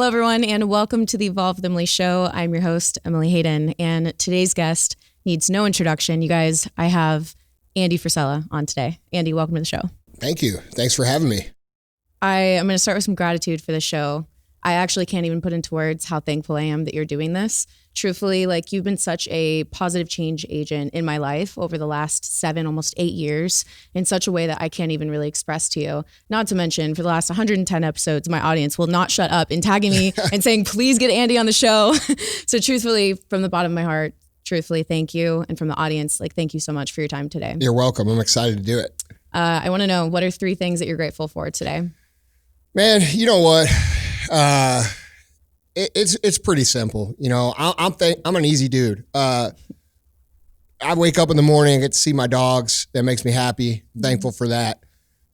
Hello, everyone, and welcome to the Evolve with Emily show. I'm your host, Emily Hayden, and today's guest needs no introduction. You guys, I have Andy Frisella on today. Andy, welcome to the show. Thank you. Thanks for having me. I am going to start with some gratitude for the show. I actually can't even put into words how thankful I am that you're doing this. Truthfully, like, you've been such a positive change agent in my life over the last 7, almost 8 years in such a way that I can't even really express to you. Not to mention, for the last 110 episodes, my audience will not shut up in tagging me and saying, please get Andy on the show. So truthfully, from the bottom of my heart, truthfully, thank you. And from the audience, like, thank you so much for your time today. You're welcome. I'm excited to do it. I want to know, what are 3 things that you're grateful for today? Man, you know what? It's pretty simple. You know, I'm an easy dude. I wake up in the morning, I get to see my dogs. That makes me happy. I'm thankful for that.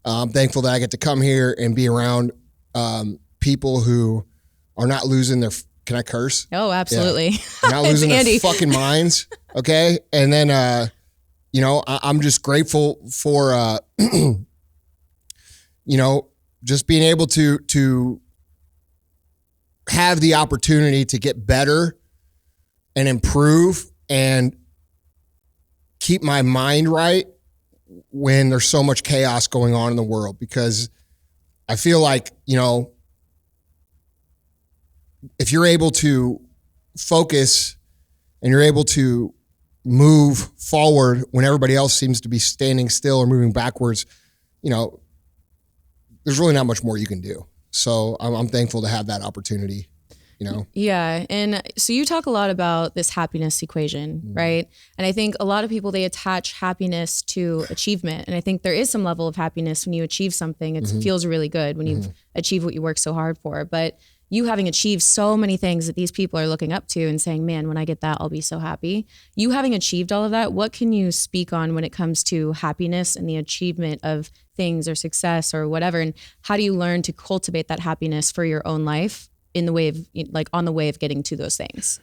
I'm thankful that I get to come here and be around people who are not losing their, can I curse? Oh, absolutely. Yeah. Not losing their fucking minds. Okay. And then, you know, I'm just grateful for, you know, just being able to have the opportunity to get better and improve and keep my mind right when there's so much chaos going on in the world. Because I feel like, you know, if you're able to focus and you're able to move forward when everybody else seems to be standing still or moving backwards, you know, there's really not much more you can do. So I'm thankful to have that opportunity, you know? Yeah. And so you talk a lot about this happiness equation, right? And I think a lot of people, they attach happiness to achievement. And I think there is some level of happiness when you achieve something. It feels really good when you've achieved what you worked so hard for. But you having achieved so many things that these people are looking up to and saying, man, when I get that, I'll be so happy. You having achieved all of that, what can you speak on when it comes to happiness and the achievement of things or success or whatever? And how do you learn to cultivate that happiness for your own life in the way of, like, on the way of getting to those things?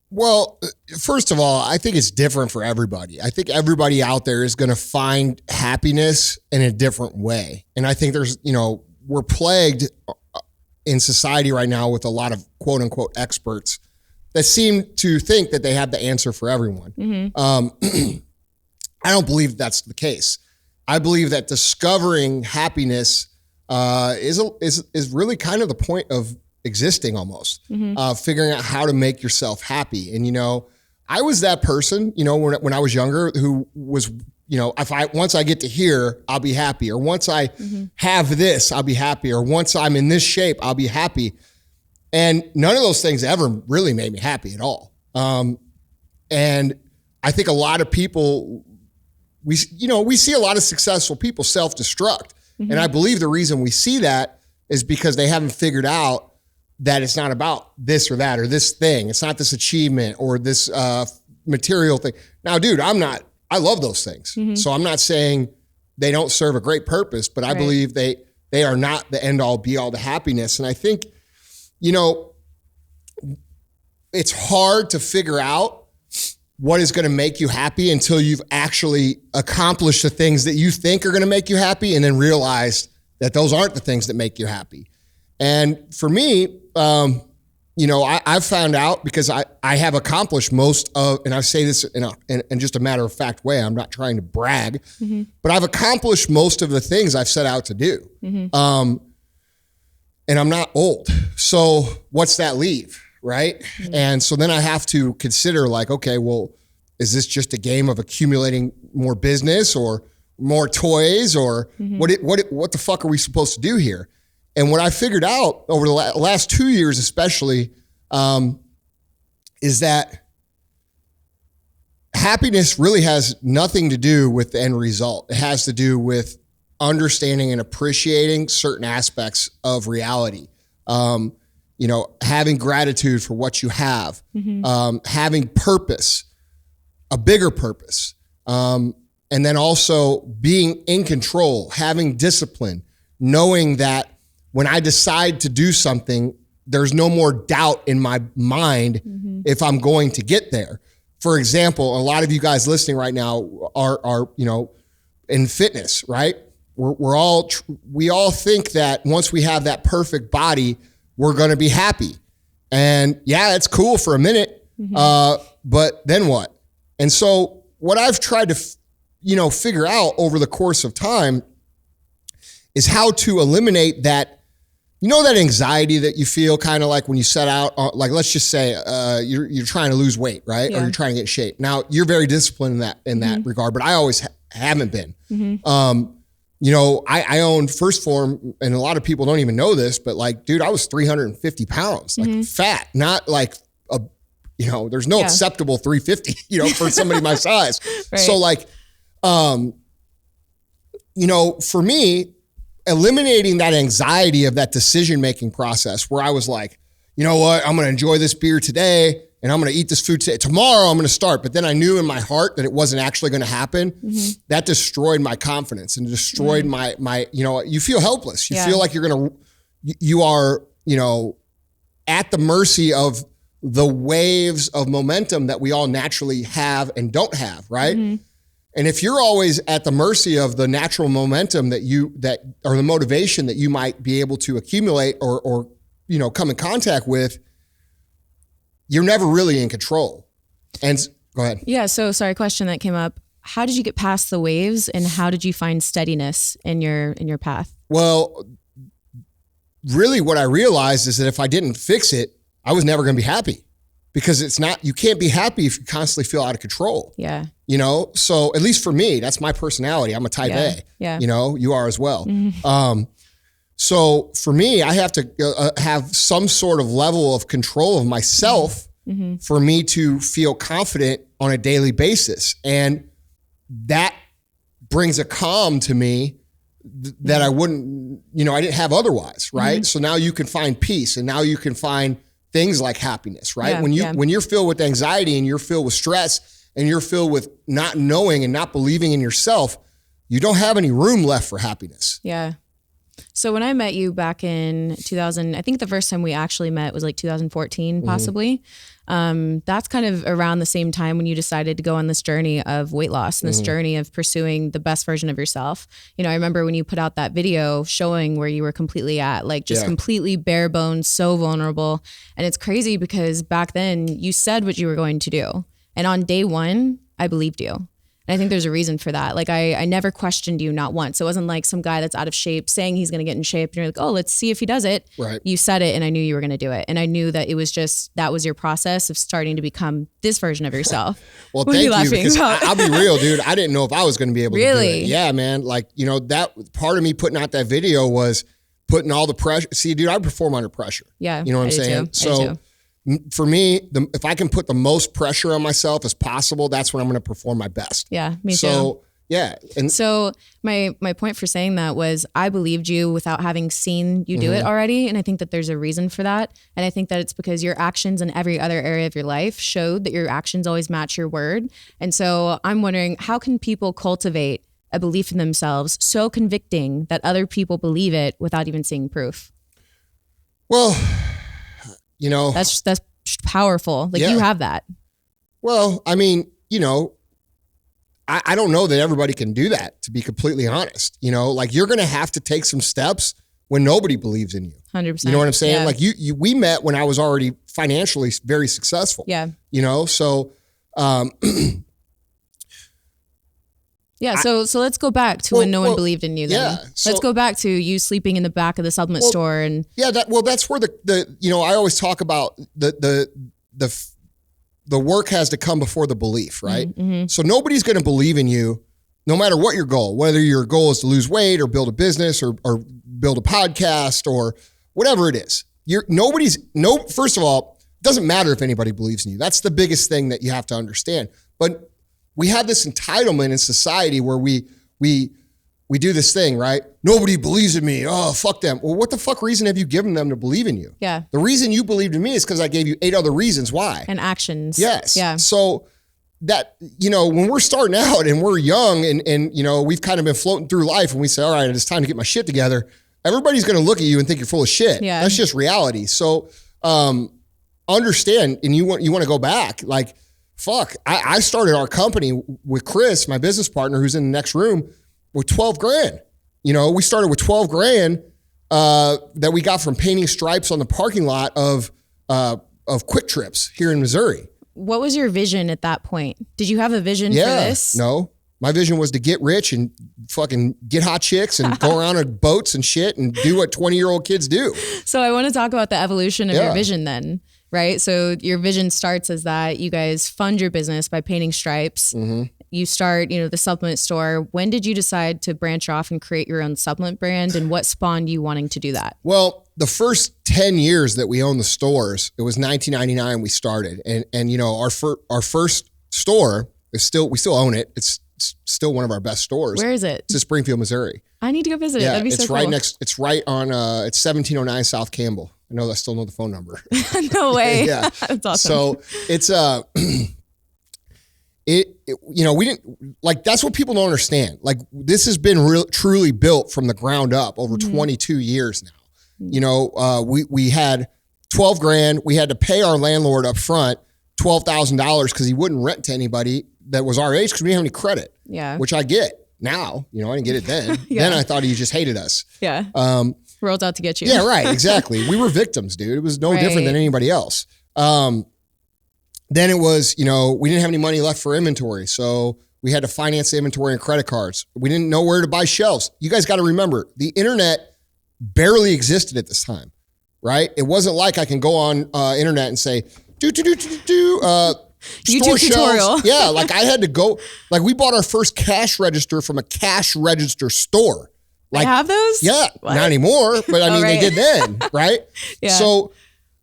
Well, first of all, I think it's different for everybody. I think everybody out there is going to find happiness in a different way. And I think there's, you know, we're plagued in society right now with a lot of quote unquote experts that seem to think that they have the answer for everyone. I don't believe that's the case. I believe that discovering happiness is really kind of the point of existing almost, figuring out how to make yourself happy. And, you know, I was that person, you know, when I was younger who was, you know, once I get to here, I'll be happy. Or once I have this, I'll be happy. Or once I'm in this shape, I'll be happy. And none of those things ever really made me happy at all. And I think a lot of people, we see a lot of successful people self-destruct. And I believe the reason we see that is because they haven't figured out that it's not about this or that or this thing. It's not this achievement or this material thing. Now, dude, I love those things. So I'm not saying they don't serve a great purpose, but I believe they are not the end all be all to happiness. And I think, you know, it's hard to figure out what is going to make you happy until you've actually accomplished the things that you think are going to make you happy and then realize that those aren't the things that make you happy. And for me, you know, I've found out because I have accomplished most of, and I say this in just a matter of fact way, I'm not trying to brag, but I've accomplished most of the things I've set out to do. And I'm not old. So what's that leave, right? And so then I have to consider, like, okay, well, is this just a game of accumulating more business or more toys or what the fuck are we supposed to do here? And what I figured out over the last 2 years, especially, is that happiness really has nothing to do with the end result. It has to do with understanding and appreciating certain aspects of reality. You know, having gratitude for what you have, having purpose, a bigger purpose, and then also being in control, having discipline, knowing that when I decide to do something, there's no more doubt in my mind if I'm going to get there. For example, a lot of you guys listening right now are you know, in fitness, right? We all think that once we have that perfect body, we're going to be happy. And yeah, it's cool for a minute. But then what? And so what I've tried to, figure out over the course of time is how to eliminate that, that anxiety that you feel kind of like when you set out, like, let's just say you're trying to lose weight, right? Yeah. Or you're trying to get in shape. Now you're very disciplined in that regard, but I always haven't been. I owned First Phorm, and a lot of people don't even know this, but like, dude, I was 350 pounds, like fat, not like there's no acceptable 350, for somebody my size. Right. So like, for me, eliminating that anxiety of that decision-making process where I was like, you know what, I'm going to enjoy this beer today and I'm going to eat this food today. Tomorrow I'm going to start. But then I knew in my heart that it wasn't actually going to happen. That destroyed my confidence and destroyed my, you feel helpless. You feel like you are, at the mercy of the waves of momentum that we all naturally have and don't have, right? And if you're always at the mercy of the natural momentum or the motivation that you might be able to accumulate or come in contact with, you're never really in control. And go ahead. Yeah. So sorry, question that came up. How did you get past the waves and how did you find steadiness in your path? Well, really what I realized is that if I didn't fix it, I was never going to be happy, because you can't be happy if you constantly feel out of control. Yeah. So at least for me, that's my personality. I'm a type A. Yeah. You are as well. So for me, I have to have some sort of level of control of myself for me to feel confident on a daily basis. And that brings a calm to me that I wouldn't, I didn't have otherwise. Right. So now you can find peace, and now you can find things like happiness, right? When you're filled with anxiety and you're filled with stress and you're filled with not knowing and not believing in yourself, you don't have any room left for happiness. Yeah. So when I met you back in 2000, I think the first time we actually met was like 2014, possibly. That's kind of around the same time when you decided to go on this journey of weight loss and this journey of pursuing the best version of yourself. I remember when you put out that video showing where you were completely at, like just completely bare bones, so vulnerable. And it's crazy because back then you said what you were going to do. And on day one, I believed you. And I think there's a reason for that. Like I never questioned you, not once. It wasn't like some guy that's out of shape saying he's going to get in shape and you're like, oh, let's see if he does it. Right. You said it and I knew you were going to do it. And I knew that it was that was your process of starting to become this version of yourself. Well, thank you. Because I'll be real, dude. I didn't know if I was going to be able to do it. Yeah, man. Like, that part of me putting out that video was putting all the pressure. See, dude, I perform under pressure. Yeah. You know what I'm saying? So for me, if I can put the most pressure on myself as possible, that's when I'm going to perform my best. Yeah, me too. So, yeah. And so my point for saying that was I believed you without having seen you do it already. And I think that there's a reason for that. And I think that it's because your actions in every other area of your life showed that your actions always match your word. And so I'm wondering, how can people cultivate a belief in themselves so convicting that other people believe it without even seeing proof? Well, that's powerful. Like you have that. Well, I mean, I don't know that everybody can do that, to be completely honest. Like you're going to have to take some steps when nobody believes in you. 100%. You know what I'm saying? Yeah. Like we met when I was already financially very successful. Yeah. So, yeah. So let's go back to when no one believed in you then. Yeah, let's go back to you sleeping in the back of the supplement store and. Yeah. That's where I always talk about the work has to come before the belief, right? So nobody's going to believe in you no matter what your goal, whether your goal is to lose weight or build a business or build a podcast or whatever it is. First of all, it doesn't matter if anybody believes in you. That's the biggest thing that you have to understand. But we have this entitlement in society where we do this thing, right? Nobody believes in me. Oh, fuck them. Well, what the fuck reason have you given them to believe in you? Yeah. The reason you believed in me is because I gave you 8 other reasons why. And actions. Yes. Yeah. So that, when we're starting out and we're young and we've kind of been floating through life and we say, all right, it's time to get my shit together. Everybody's going to look at you and think you're full of shit. Yeah. That's just reality. So understand, and you want to go back, like, fuck, I started our company with Chris, my business partner, who's in the next room, with 12 grand. We started with 12 grand that we got from painting stripes on the parking lot of Quick Trips here in Missouri. What was your vision at that point? Did you have a vision for this? No. My vision was to get rich and fucking get hot chicks and go around on boats and shit and do what 20-year-old kids do. So I want to talk about the evolution of your vision then, right? So your vision starts as that you guys fund your business by painting stripes. Mm-hmm. You start, the supplement store. When did you decide to branch off and create your own supplement brand, and what spawned you wanting to do that? Well, the first 10 years that we owned the stores, it was 1999 we started. And our first store is we still own it. It's still one of our best stores. Where is it? It's in Springfield, Missouri. I need to go visit it. That'd be so cool. It's right on, it's 1709 South Campbell. I still know the phone number. No way. Yeah. That's awesome. So it's, we didn't, like, that's what people don't understand. Like, this has been truly built from the ground up over 22 years now. We had 12 grand. We had to pay our landlord up front $12,000 because he wouldn't rent to anybody that was our age because we didn't have any credit. Yeah. Which I get now. I didn't get it then. Then I thought he just hated us. Yeah. Rolled out to get you. Yeah, right. Exactly. We were victims, dude. It was no different than anybody else. Then it was, we didn't have any money left for inventory. So we had to finance the inventory and credit cards. We didn't know where to buy shelves. You guys got to remember, the internet barely existed at this time, right? It wasn't like I can go on internet and say, YouTube tutorial. Yeah, like I had to go, like we bought our first cash register from a cash register store. Like, I have those? Yeah, not anymore, but I mean, they did then, right? Yeah. So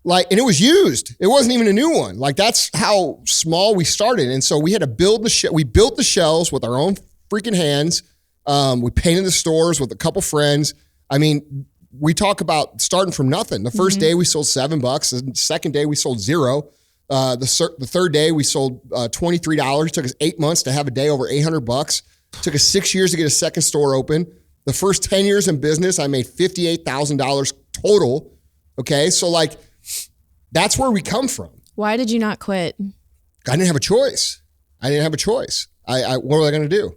and it was used. It wasn't even a new one. Like that's how small we started. And so we had to build we built the shelves with our own freaking hands. We painted the stores with a couple friends. I mean, we talk about starting from nothing. The first day we sold $7. The second day we sold $0. The third day we sold $23. It took us 8 months to have a day over $800. It took us 6 years to get a second store open. The first 10 years in business, I made $58,000 total. Okay. So like, that's where we come from. Why did you not quit? I didn't have a choice. What was I going to do?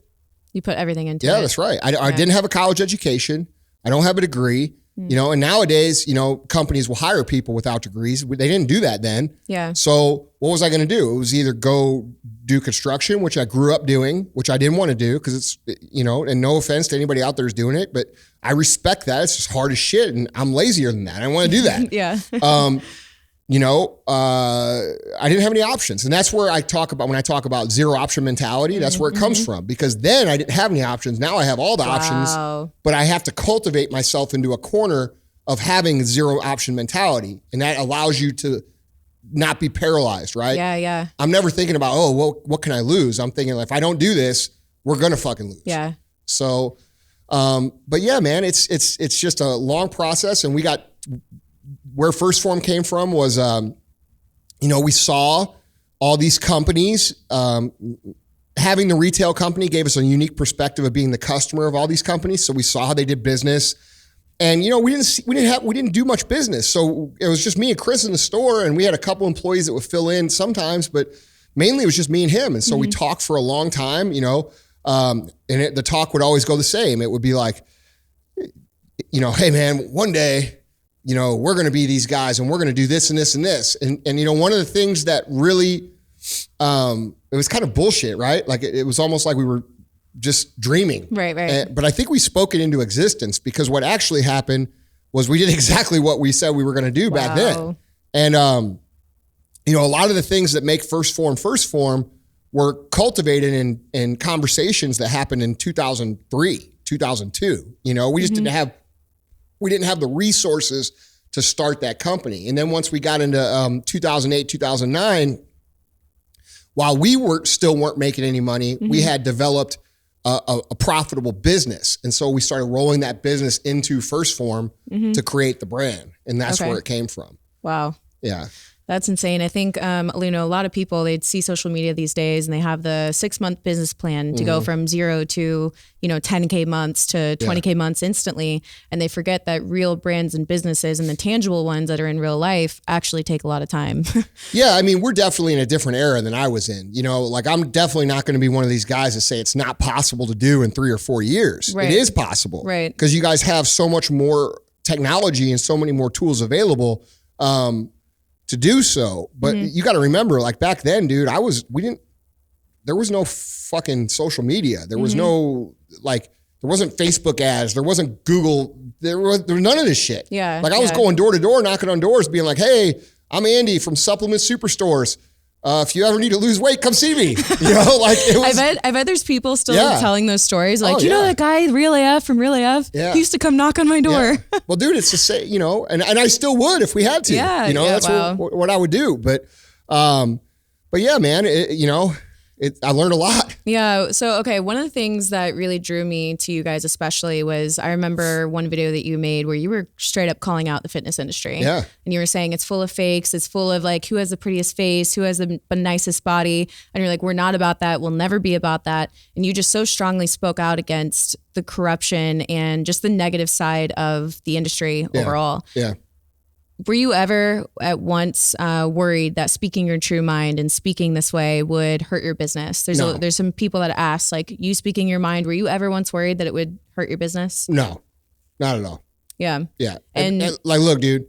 You put everything into it. Yeah, that's right. I didn't have a college education. I don't have a degree. And nowadays, companies will hire people without degrees. They didn't do that then. Yeah. So what was I going to do? It was either go do construction, which I grew up doing, which I didn't want to do because it's, and no offense to anybody out there who's doing it, but I respect that. It's just hard as shit. And I'm lazier than that. I don't want to do that. Yeah. I didn't have any options. And that's where when I talk about zero option mentality, that's where it comes from, because then I didn't have any options. Now I have all the options, but I have to cultivate myself into a corner of having zero option mentality. And that allows you to not be paralyzed, right? Yeah, yeah. I'm never thinking about, what can I lose? I'm thinking, if I don't do this, we're going to fucking lose. Yeah. So, but yeah, man, it's just a long process. And where First Phorm came from was, we saw all these companies, having the retail company gave us a unique perspective of being the customer of all these companies. So we saw how they did business, and we didn't do much business. So it was just me and Chris in the store, and we had a couple employees that would fill in sometimes, but mainly it was just me and him. And so we talked for a long time, and the talk would always go the same. It would be like, hey man, one day, we're going to be these guys and we're going to do this and this and this. And one of the things that really, it was kind of bullshit, right? Like it was almost like we were just dreaming. Right. But I think we spoke it into existence, because what actually happened was we did exactly what we said we were going to do back then. And, a lot of the things that make First Phorm were cultivated in conversations that happened in 2003, 2002. We just didn't have the resources to start that company. And then once we got into 2008, 2009, while we weren't making any money, we had developed a profitable business. And so we started rolling that business into First Phorm to create the brand. And that's where it came from. Wow. Yeah. That's insane. I think, a lot of people, they'd see social media these days and they have the 6-month business plan to go from 0 to, 10K months to 20K months instantly. And they forget that real brands and businesses and the tangible ones that are in real life actually take a lot of time. Yeah. I mean, we're definitely in a different era than I was in, I'm definitely not going to be one of these guys that say it's not possible to do in 3 or 4 years. Right. It is possible. Right. Because you guys have so much more technology and so many more tools available to do so. But you got to remember, like back then, dude, there was no fucking social media. There was no, like, there wasn't Facebook ads. There wasn't Google. There was none of this shit. Yeah. Like I was going door to door, knocking on doors, being like, hey, I'm Andy from Supplement Superstores. If you ever need to lose weight, come see me. You know, like it was. I bet there's people still telling those stories. Like, you know that guy, Real AF from Real AF? Yeah. He used to come knock on my door. Yeah. Well, dude, it's the same, you know, and I still would if we had to. Yeah. You know, that's what I would do. But yeah, man, I learned a lot. Yeah. So, okay. One of the things that really drew me to you guys, especially, was I remember one video that you made where you were straight up calling out the fitness industry. Yeah. And you were saying it's full of fakes. It's full of like, who has the prettiest face, who has the nicest body. And you're like, we're not about that. We'll never be about that. And you just so strongly spoke out against the corruption and just the negative side of the industry overall. Yeah. Were you ever at once worried that speaking your true mind and speaking this way would hurt your business? There's some people that ask, like, you speaking your mind, were you ever once worried that it would hurt your business? No, not at all. Yeah. Yeah. And like, look, dude,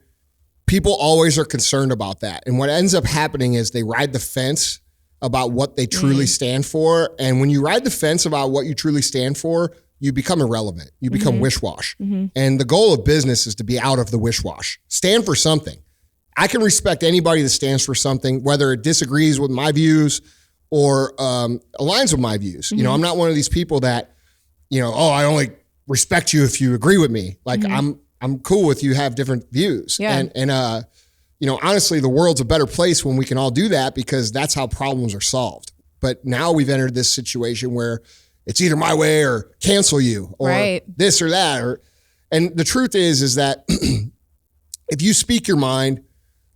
people always are concerned about that. And what ends up happening is they ride the fence about what they truly stand for. And when you ride the fence about what you truly stand for, you become irrelevant. You become wish-wash. And the goal of business is to be out of the wish-wash. Stand for something. I can respect anybody that stands for something, whether it disagrees with my views or aligns with my views. You know, I'm not one of these people that, you know, I only respect you if you agree with me. Like I'm cool with you have different views. Yeah. And you know, honestly, the world's a better place when we can all do that because that's how problems are solved. But now we've entered this situation where it's either my way or cancel you or this or that. And the truth is that if you speak your mind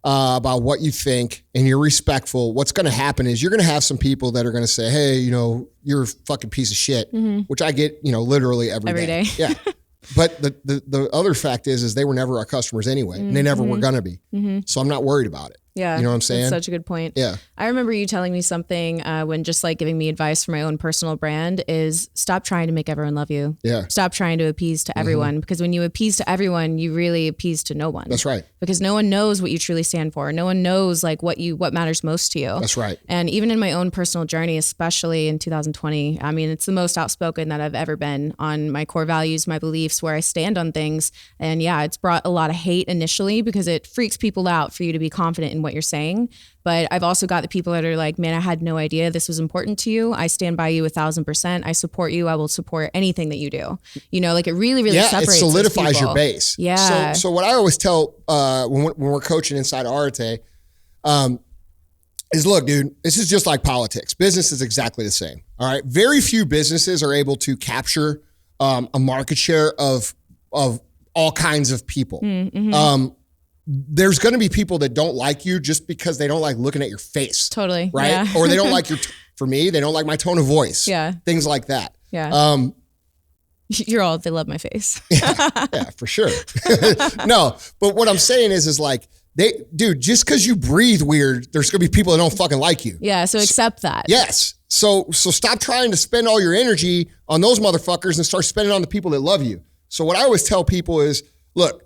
about what you think and you're respectful, what's going to happen is you're going to have some people that are going to say, hey, you know, you're a fucking piece of shit, which I get, you know, literally every day. Yeah. But the other fact is they were never our customers anyway, and they never were going to be. So I'm not worried about it. Yeah. You know what I'm saying? That's such a good point. Yeah. I remember you telling me something when just like giving me advice for my own personal brand is stop trying to make everyone love you. Yeah. Stop trying to appease to everyone, because when you appease to everyone, you really appease to no one. That's right. Because no one knows what you truly stand for. No one knows like what matters most to you. That's right. And even in my own personal journey, especially in 2020, I mean, it's the most outspoken that I've ever been on my core values, my beliefs, where I stand on things. And yeah, it's brought a lot of hate initially because it freaks people out for you to be confident in what you're saying. But I've also got the people that are like, man, I had no idea this was important to you. I stand by you 1,000%. I support you. I will support anything that you do. You know, like it really, really separates. It solidifies your base. Yeah. So what I always tell when we're coaching inside Arte is, look, dude, this is just like politics. Business is exactly the same. All right. Very few businesses are able to capture a market share of all kinds of people. There's going to be people that don't like you just because they don't like looking at your face. Totally. Right. Yeah. Or they don't like for me, they don't like my tone of voice. Yeah. Things like that. Yeah. They love my face. yeah, for sure. No, but what I'm saying is like, dude, just because you breathe weird, there's going to be people that don't fucking like you. Yeah. So accept that. Yes. So stop trying to spend all your energy on those motherfuckers and start spending on the people that love you. So what I always tell people is, look,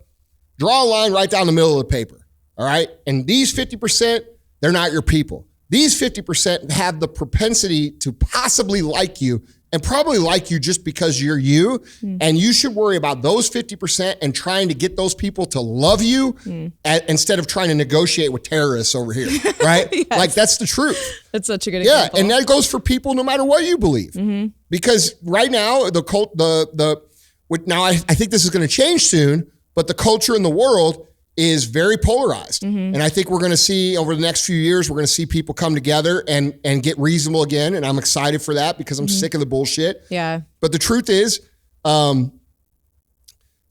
draw a line right down the middle of the paper, all right? And these 50%, they're not your people. These 50% have the propensity to possibly like you and probably like you just because you're you. And you should worry about those 50% and trying to get those people to love you instead of trying to negotiate with terrorists over here, right? Yes. Like, that's the truth. That's such a good example. Yeah, and that goes for people no matter what you believe. Because right now, now I think this is going to change soon, but the culture in the world is very polarized. And I think we're going to see over the next few years, we're going to see people come together and get reasonable again. And I'm excited for that because I'm sick of the bullshit. Yeah. But the truth is, you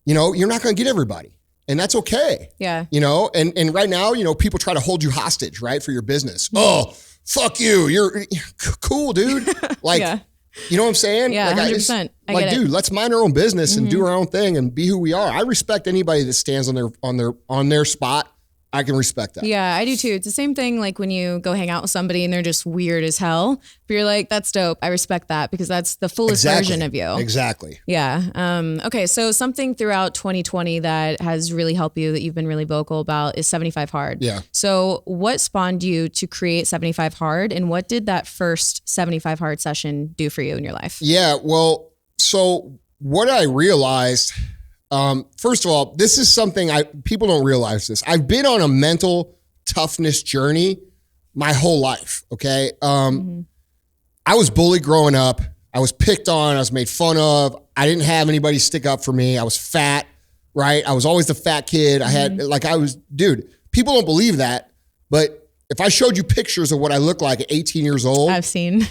know, you're not going to get everybody. And that's okay. Yeah. You know, and right now, you know, people try to hold you hostage, right? For your business. Oh, fuck you. You're cool, dude. Like, you know what I'm saying? Yeah, like 100%. Dude, let's mind our own business and do our own thing and be who we are. I respect anybody that stands on their spot I can respect that. Yeah, I do too. It's the same thing like when you go hang out with somebody and they're just weird as hell. But you're like, that's dope. I respect that because that's the fullest version of you. Exactly. Yeah. Okay. So something throughout 2020 that has really helped you that you've been really vocal about is 75 Hard. Yeah. So what spawned you to create 75 Hard and what did that first 75 Hard session do for you in your life? Yeah. Well, so what I realized, first of all, this is something people don't realize this. I've been on a mental toughness journey my whole life. Okay. I was bullied growing up. I was picked on. I was made fun of. I didn't have anybody stick up for me. I was fat, right? I was always the fat kid. Dude, people don't believe that. But if I showed you pictures of what I look like at 18 years old. I've seen.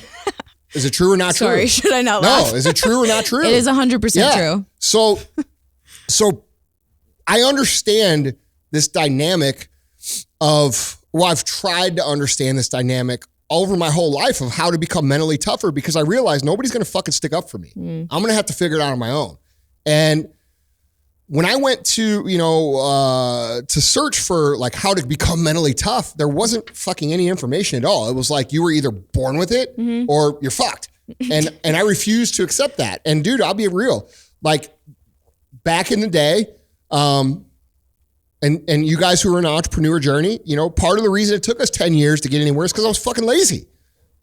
Is it true or not true? Sorry, should I not laugh? No, is it true or not true? It is 100% true. So I understand this dynamic I've tried to understand this dynamic over my whole life of how to become mentally tougher because I realized nobody's going to fucking stick up for me. I'm going to have to figure it out on my own. And when I went to, to search for like how to become mentally tough, there wasn't fucking any information at all. It was like you were either born with it or you're fucked. And I refused to accept that. And dude, I'll be real. Like back in the day, and you guys who are in an entrepreneur journey, part of the reason it took us 10 years to get anywhere is because I was fucking lazy.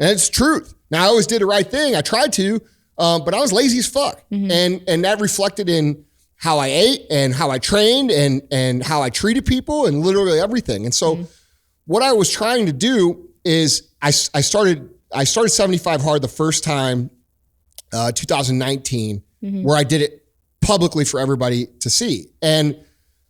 And it's truth. Now I always did the right thing. I tried to, but I was lazy as fuck. And that reflected in how I ate and how I trained and how I treated people and literally everything. And so what I was trying to do is I started 75 Hard the first time, 2019, where I did it publicly for everybody to see. And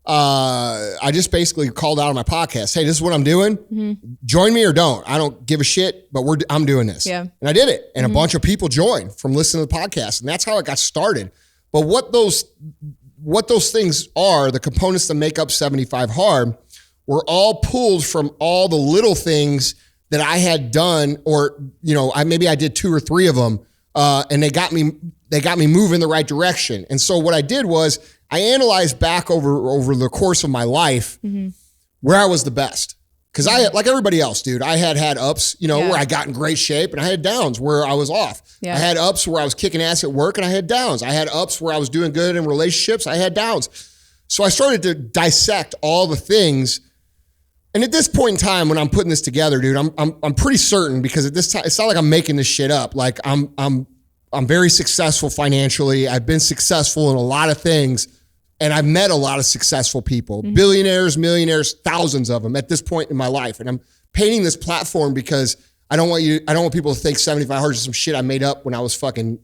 I just basically called out on my podcast, hey, this is what I'm doing. Join me or don't. I don't give a shit, but I'm doing this. Yeah. And I did it. And a bunch of people joined from listening to the podcast. And that's how it got started. But what those things are, the components that make up 75 Hard, were all pulled from all the little things that I had done, or, maybe I did 2 or 3 of them. And they got me moving the right direction. And so what I did was I analyzed back over the course of my life where I was the best. Because I, like everybody else, dude, I had ups, where I got in great shape, and I had downs where I was off. Yeah. I had ups where I was kicking ass at work, and I had downs. I had ups where I was doing good in relationships. I had downs. So I started to dissect all the things. And at this point in time, when I'm putting this together, dude, I'm pretty certain, because at this time, it's not like I'm making this shit up. Like I'm very successful financially. I've been successful in a lot of things. And I've met a lot of successful people, billionaires, millionaires, thousands of them at this point in my life. And I'm painting this platform because I don't want people to think 75 Hard is some shit I made up when I was fucking,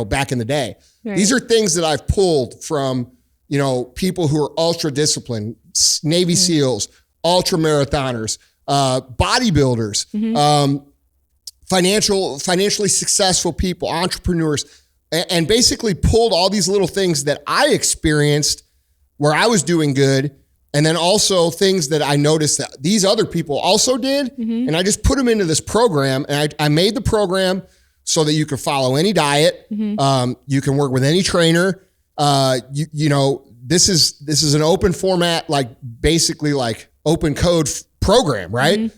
back in the day. Right. These are things that I've pulled from, people who are ultra disciplined, Navy SEALs, ultra marathoners, bodybuilders, financially successful people, entrepreneurs, and basically pulled all these little things that I experienced where I was doing good, and then also things that I noticed that these other people also did, and I just put them into this program, and I made the program so that you can follow any diet, you can work with any trainer, this is an open format, like basically like open code program, right?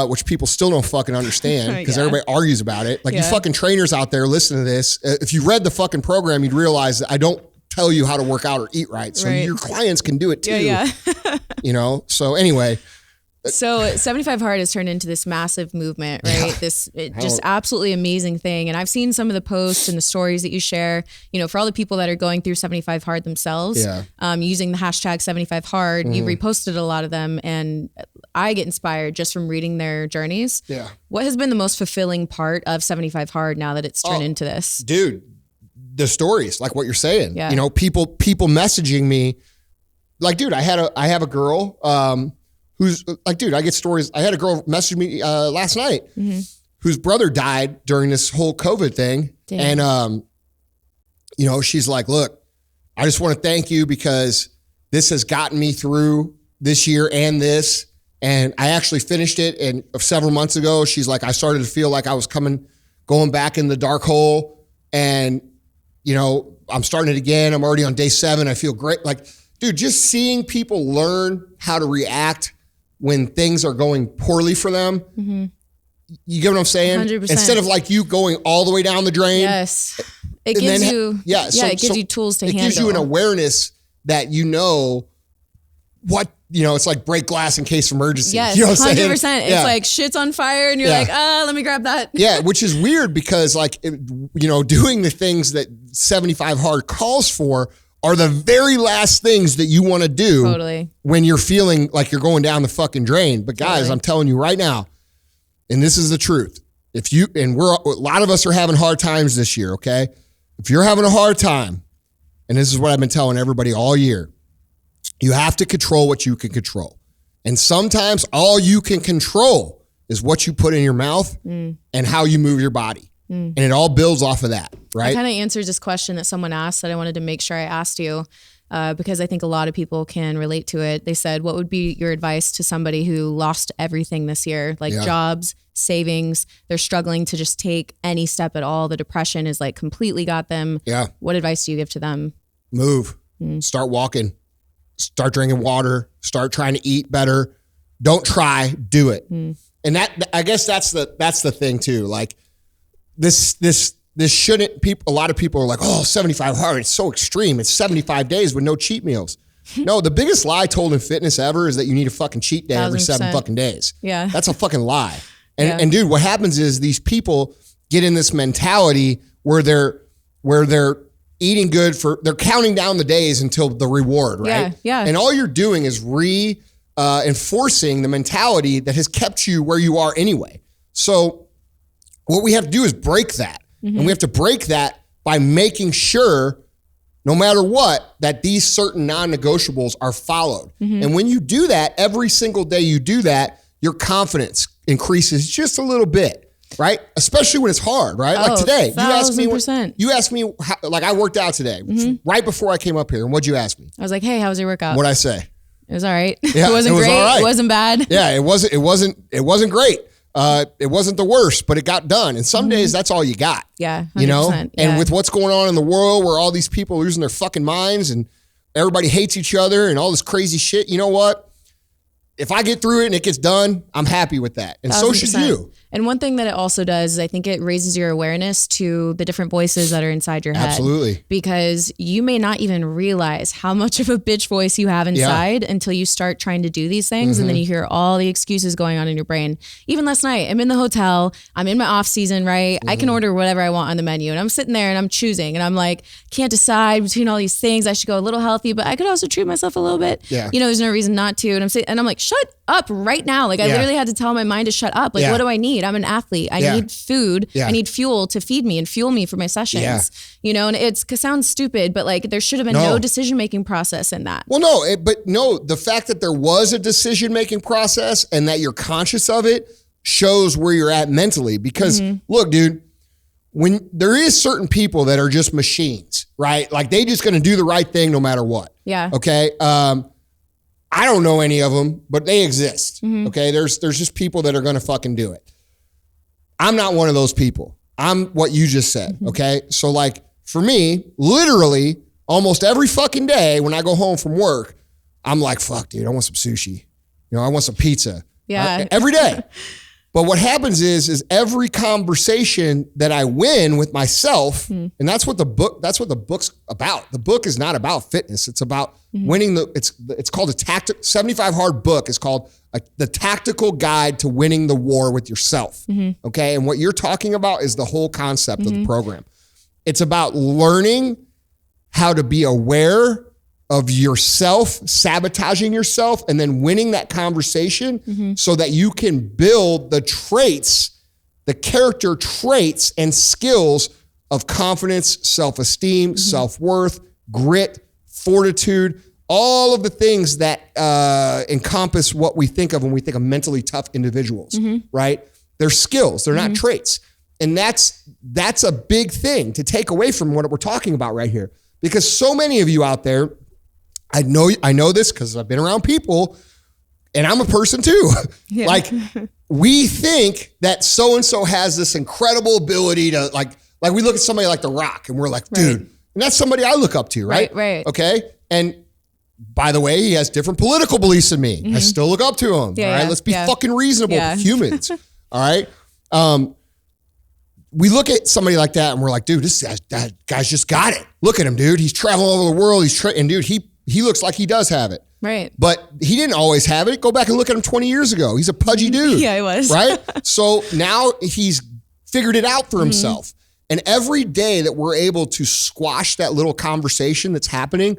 Which people still don't fucking understand because everybody argues about it. Like you fucking trainers out there listening to this, if you read the fucking program, you'd realize that I don't tell you how to work out or eat right. So your clients can do it too. So anyway. So 75 Hard has turned into this massive movement, right? This just absolutely amazing thing. And I've seen some of the posts and the stories that you share, for all the people that are going through 75 Hard themselves, using the hashtag 75 Hard, you reposted a lot of them, and I get inspired just from reading their journeys. Yeah. What has been the most fulfilling part of 75 Hard now that it's turned into this? Dude, the stories, like what you're saying, people messaging me like, dude, I have a girl, who's like, dude, I get stories. I had a girl message me last night whose brother died during this whole COVID thing. Damn. And, she's like, look, I just want to thank you because this has gotten me through this year and this. And I actually finished it. And several months ago, she's like, I started to feel like I was going back in the dark hole. And, I'm starting it again. I'm already on day 7. I feel great. Like, dude, just seeing people learn how to react when things are going poorly for them. You get what I'm saying? 100%. Instead of like you going all the way down the drain. Yes. It gives you, it gives you tools to handle. It gives you an awareness that you know what, it's like break glass in case of emergency. Yes, you know what 100%. It's like shit's on fire and you're like, let me grab that. Yeah, which is weird because like, doing the things that 75 Hard calls for are the very last things that you want to do when you're feeling like you're going down the fucking drain. But guys, I'm telling you right now, and this is the truth. A lot of us are having hard times this year, okay? If you're having a hard time, and this is what I've been telling everybody all year, you have to control what you can control. And sometimes all you can control is what you put in your mouth and how you move your body. And it all builds off of that, right? I kind of answered this question that someone asked that I wanted to make sure I asked you because I think a lot of people can relate to it. They said, what would be your advice to somebody who lost everything this year, like jobs, savings? They're struggling to just take any step at all. The depression is like completely got them. Yeah. What advice do you give to them? Move. Start walking. Start drinking water. Start trying to eat better. Don't try. Do it. And I guess that's the thing too. Like this shouldn't. A lot of people are like, oh, 75 hard. It's so extreme. It's 75 days with no cheat meals. No, the biggest lie told in fitness ever is that you need a fucking cheat day every 7 fucking days. Yeah. That's a fucking lie. And dude, what happens is these people get in this mentality where they're eating good they're counting down the days until the reward, right? Yeah. And all you're doing is enforcing the mentality that has kept you where you are anyway. So what we have to do is break that. And we have to break that by making sure, no matter what, that these certain non-negotiables are followed. And when you do that, every single day you do that, your confidence increases just a little bit. Right? Especially when it's hard, right? Like today, you asked me how, like I worked out today, right before I came up here. And what'd you ask me? I was like, hey, how was your workout? What'd I say? It was all right. Yeah, it wasn't great. It wasn't bad. Yeah, it wasn't great. It wasn't the worst, but it got done. And some days that's all you got. Yeah. 100%, And with what's going on in the world where all these people are losing their fucking minds and everybody hates each other and all this crazy shit, you know what? If I get through it and it gets done, I'm happy with that. And 100%. So should you. And one thing that it also does is I think it raises your awareness to the different voices that are inside your head. Absolutely. Because you may not even realize how much of a bitch voice you have inside until you start trying to do these things. And then you hear all the excuses going on in your brain. Even last night, I'm in the hotel. I'm in my off season, right? I can order whatever I want on the menu. And I'm sitting there and I'm choosing. And I'm like, can't decide between all these things. I should go a little healthy, but I could also treat myself a little bit. Yeah. There's no reason not to. And I'm like, shut up right now. Like I literally had to tell my mind to shut up. Like, what do I need? I'm an athlete. I need food. I need fuel to feed me and fuel me for my sessions. And it sounds stupid, but like there should have been no decision-making process in that. Well, the fact that there was a decision-making process and that you're conscious of it shows where you're at mentally. Because look, dude, when there is certain people that are just machines, right? Like they just going to do the right thing no matter what. Yeah. Okay. I don't know any of them, but they exist. Okay. There's just people that are going to fucking do it. I'm not one of those people. I'm what you just said. Okay. So like for me, literally almost every fucking day when I go home from work, I'm like, fuck dude, I want some sushi. I want some pizza. Yeah. Every day. But what happens is every conversation that I win with myself, and that's what the book's about. The book is not about fitness. It's about winning it's called 75 Hard book is called the Tactical Guide to Winning the War with Yourself. Okay. And what you're talking about is the whole concept of the program. It's about learning how to be aware of yourself, sabotaging yourself, and then winning that conversation so that you can build the traits, the character traits and skills of confidence, self-esteem, self-worth, grit, fortitude, all of the things that encompass what we think of when we think of mentally tough individuals, right? They're skills, they're not traits. And that's a big thing to take away from what we're talking about right here. Because so many of you out there, I know this because I've been around people and I'm a person too. Yeah. Like we think that so-and-so has this incredible ability to like we look at somebody like The Rock and we're like, dude, and that's somebody I look up to, right? Right. Okay. And by the way, he has different political beliefs than me. I still look up to him. Yeah, all right. yeah, Let's be fucking reasonable humans. All right. We look at somebody like that and we're like, dude, that guy's just got it. Look at him, dude. He's traveling all over the world. And dude, he looks like he does have it. Right. But he didn't always have it. Go back and look at him 20 years ago. He's a pudgy dude. Yeah, he was. Right. So now he's figured it out for himself. And every day that we're able to squash that little conversation that's happening,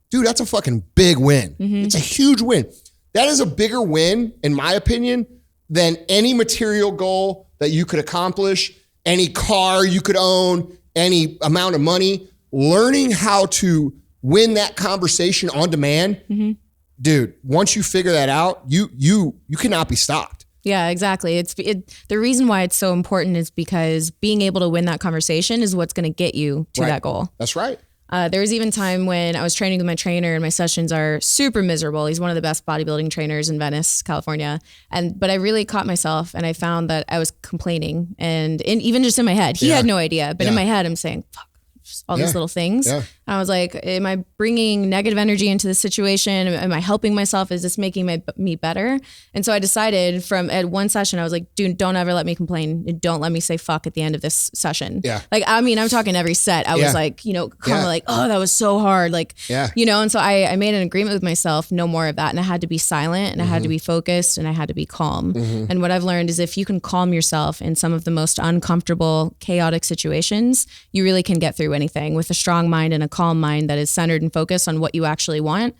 dude, that's a fucking big win. It's a huge win. That is a bigger win, in my opinion, than any material goal that you could accomplish, any car you could own, any amount of money. Learning how to win that conversation on demand, dude, once you figure that out, you cannot be stopped. Yeah, exactly. The reason why it's so important is because being able to win that conversation is what's going to get you to that goal. That's right. There was even time when I was training with my trainer and my sessions are super miserable. He's one of the best bodybuilding trainers in Venice, California. But I really caught myself and I found that I was complaining and even just in my head, he had no idea, but in my head I'm saying, fuck, just all these little things. Yeah. And I was like, am I bringing negative energy into this situation? Am I helping myself? Is this making me better? And so I decided at one session, I was like, dude, don't ever let me complain. Don't let me say fuck at the end of this session. Yeah. Like, I mean, I'm talking every set. I was like, kind of like, oh, that was so hard. Like, and so I made an agreement with myself, no more of that. And I had to be silent and I had to be focused and I had to be calm. And what I've learned is if you can calm yourself in some of the most uncomfortable, chaotic situations, you really can get through anything with a strong mind and a calm mind that is centered and focused on what you actually want.